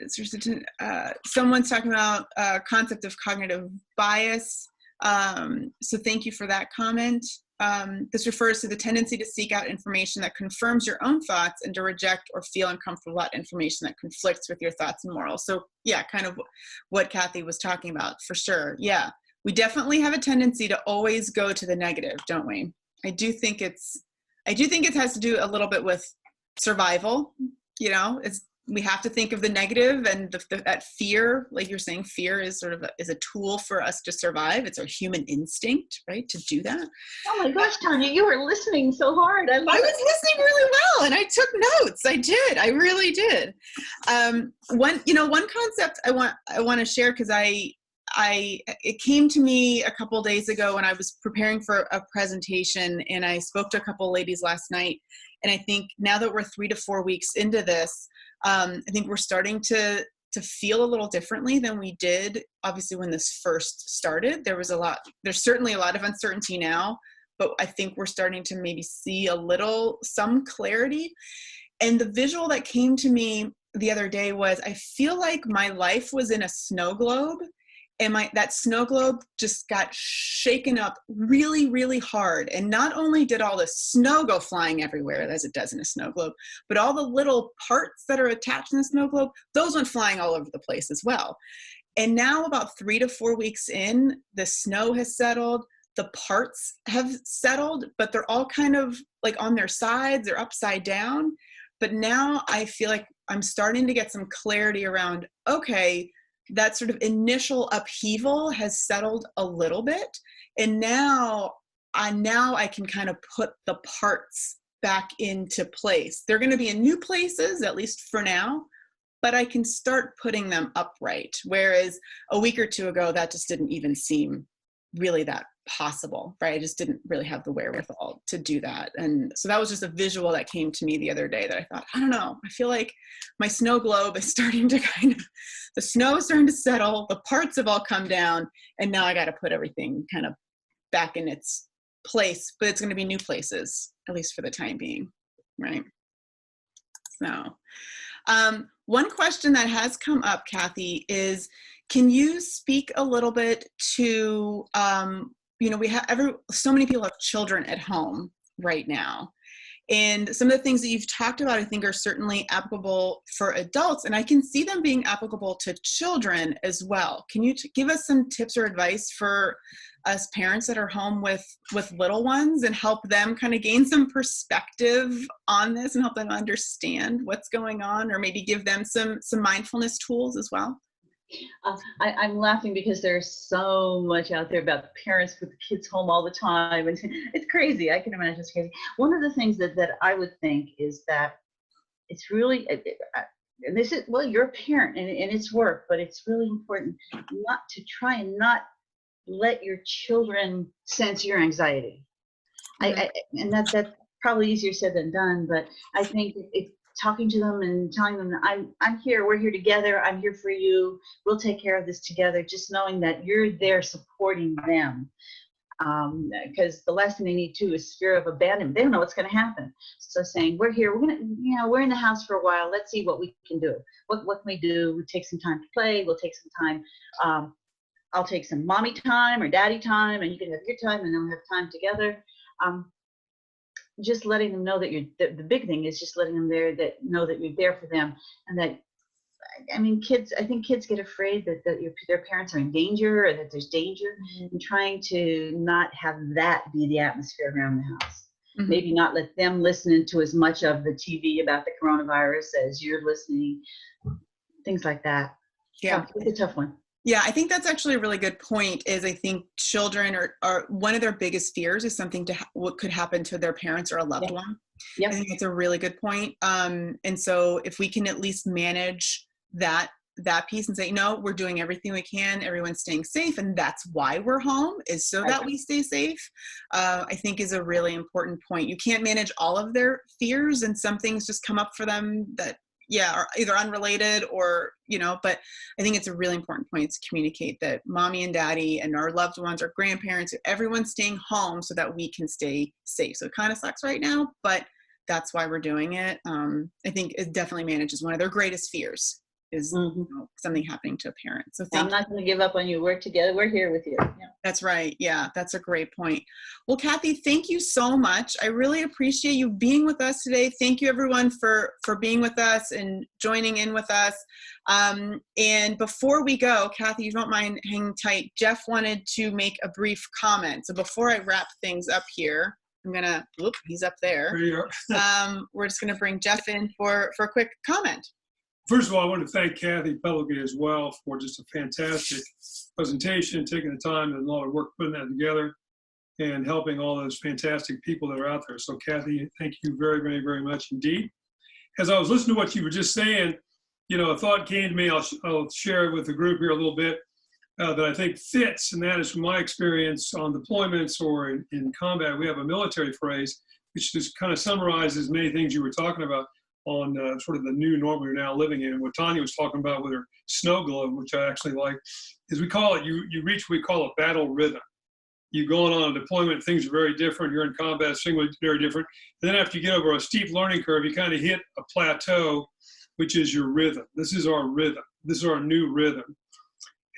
Someone's talking about concept of cognitive bias. So thank you for that comment. This refers to the tendency to seek out information that confirms your own thoughts and to reject or feel uncomfortable about information that conflicts with your thoughts and morals. So yeah, kind of what Kathy was talking about, for sure. Yeah, we definitely have a tendency to always go to the negative, don't we? I do think it has to do a little bit with survival. We have to think of the negative, and that fear, like you're saying, fear is is a tool for us to survive. It's our human instinct, right, to do that. Oh my gosh, Tanya, you were listening so hard. I was listening really well, and I took notes. I did. I really did. One concept I want to share, because it came to me a couple days ago when I was preparing for a presentation, and I spoke to a couple ladies last night. And I think now that we're 3 to 4 weeks into this, I think we're starting to feel a little differently than we did, obviously, when this first started. There's certainly a lot of uncertainty now, but I think we're starting to maybe see some clarity. And the visual that came to me the other day was, I feel like my life was in a snow globe, and that snow globe just got shaken up really, really hard. And not only did all the snow go flying everywhere, as it does in a snow globe, but all the little parts that are attached in the snow globe, those went flying all over the place as well. And now, about 3 to 4 weeks in, the snow has settled, the parts have settled, but they're all kind of like on their sides, they're upside down. But now I feel like I'm starting to get some clarity around, okay, that sort of initial upheaval has settled a little bit. And now I can kind of put the parts back into place. They're going to be in new places, at least for now, but I can start putting them upright. Whereas a week or two ago, that just didn't even seem really that possible, right? I just didn't really have the wherewithal to do that. And so that was just a visual that came to me the other day that I thought, I don't know, I feel like my snow globe is starting to the snow is starting to settle, the parts have all come down, and now I got to put everything kind of back in its place, but it's going to be new places, at least for the time being, right? So one question that has come up, Kathy, is, can you speak a little bit to, we have so many people have children at home right now. And some of the things that you've talked about, I think, are certainly applicable for adults, and I can see them being applicable to children as well. Can you give us some tips or advice for us parents that are home with little ones, and help them kind of gain some perspective on this and help them understand what's going on, or maybe give them some mindfulness tools as well? I'm laughing because there's so much out there about parents with the kids home all the time, and it's crazy. I can imagine it's crazy. One of the things that I would think is that it's really, and this is, well, you're a parent and it's work, but it's really important not to try and not let your children sense your anxiety. Mm-hmm. And that's probably easier said than done, but I think it's talking to them and telling them, I'm here, we're here together, I'm here for you, we'll take care of this together, just knowing that you're there supporting them. Because the last thing they need too is fear of abandonment. They don't know what's going to happen. So saying, we're here, we're in the house for a while, let's see what we can do. What can we do? We'll take some time to play, we'll take some time, I'll take some mommy time or daddy time, and you can have your time, and then we'll have time together. Just letting them know that the big thing is just letting them know that you're there for them, and that, I think kids get afraid that their parents are in danger, or that there's danger, mm-hmm. and trying to not have that be the atmosphere around the house. Mm-hmm. Maybe not let them listen to as much of the TV about the coronavirus as you're listening, things like that. Yeah, so it's a tough one. Yeah, I think that's actually a really good point. Is I think children are one of their biggest fears is something what could happen to their parents or a loved one. Yep. I think that's a really good point. And so if we can at least manage that piece and say, no, we're doing everything we can, everyone's staying safe, and that's why we're home, is so that we stay safe, I think is a really important point. You can't manage all of their fears, and some things just come up for them that are either unrelated or, but I think it's a really important point to communicate that mommy and daddy and our loved ones, our grandparents, everyone's staying home so that we can stay safe. So it kind of sucks right now, but that's why we're doing it. I think it definitely manages one of their greatest fears. is Mhm. you know, something happening to a parent. So I'm not going to give up on you. We're together. We're here with you. Yeah. that's right. Yeah, that's a great point. Well, Kathy, thank you so much. I really appreciate you being with us today. Thank you, everyone, for being with us and joining in with us. And before we go, Kathy, you don't mind hanging tight. Jeff wanted to make a brief comment. So before I wrap things up here, I'm going to, whoop, he's up there. There you are. We're just going to bring Jeff in for a quick comment. First of all, I want to thank Kathy publicly as well for just a fantastic presentation, taking the time and a lot of work putting that together and helping all those fantastic people that are out there. So Kathy, thank you very, very, very much indeed. As I was listening to what you were just saying, you know, a thought came to me, I'll share it with the group here a little bit, that I think fits, and that is from my experience on deployments or in combat. We have a military phrase, which just kind of summarizes many things you were talking about on sort of the new normal you're now living in. And what Tanya was talking about with her snow globe, which I actually like, is we call it, you reach what we call a battle rhythm. You going on a deployment, things are very different. You're in combat, things are very different. And then after you get over a steep learning curve, you kind of hit a plateau, which is your rhythm. This is our rhythm. This is our new rhythm.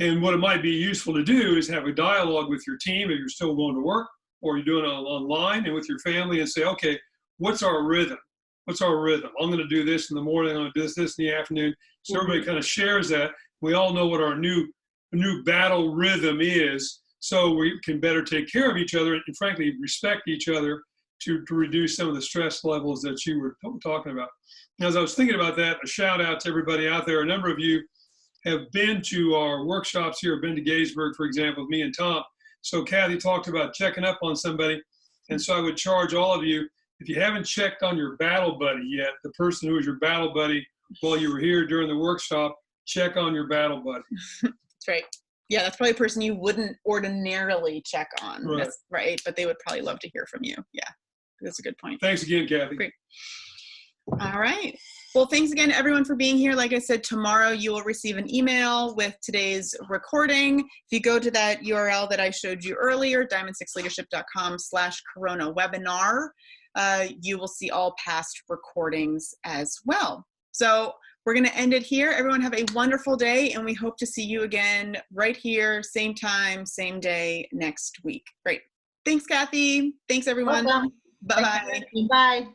And what it might be useful to do is have a dialogue with your team if you're still going to work or you're doing it online, and with your family, and say, okay, what's our rhythm? What's our rhythm? I'm going to do this in the morning. I'm going to do this in the afternoon. So everybody kind of shares that. We all know what our new battle rhythm is, so we can better take care of each other and, frankly, respect each other to reduce some of the stress levels that you were talking about. Now, as I was thinking about that, a shout out to everybody out there. A number of you have been to our workshops here, been to Gettysburg, for example, with me and Tom. So Kathy talked about checking up on somebody. And so I would charge all of you, if you haven't checked on your battle buddy yet, the person who was your battle buddy while you were here during the workshop, check on your battle buddy. That's right. Yeah, that's probably a person you wouldn't ordinarily check on. Right. That's right. But they would probably love to hear from you. Yeah, that's a good point. Thanks again, Kathy. Great. All right. Well, thanks again, everyone, for being here. Like I said, tomorrow you will receive an email with today's recording. If you go to that URL that I showed you earlier, diamond6leadership.com/corona webinar, you will see all past recordings as well. So we're going to end it here. Everyone have a wonderful day, and we hope to see you again right here, same time, same day next week. Great. Thanks, Kathy. Thanks, everyone. Welcome. Bye-bye. Bye.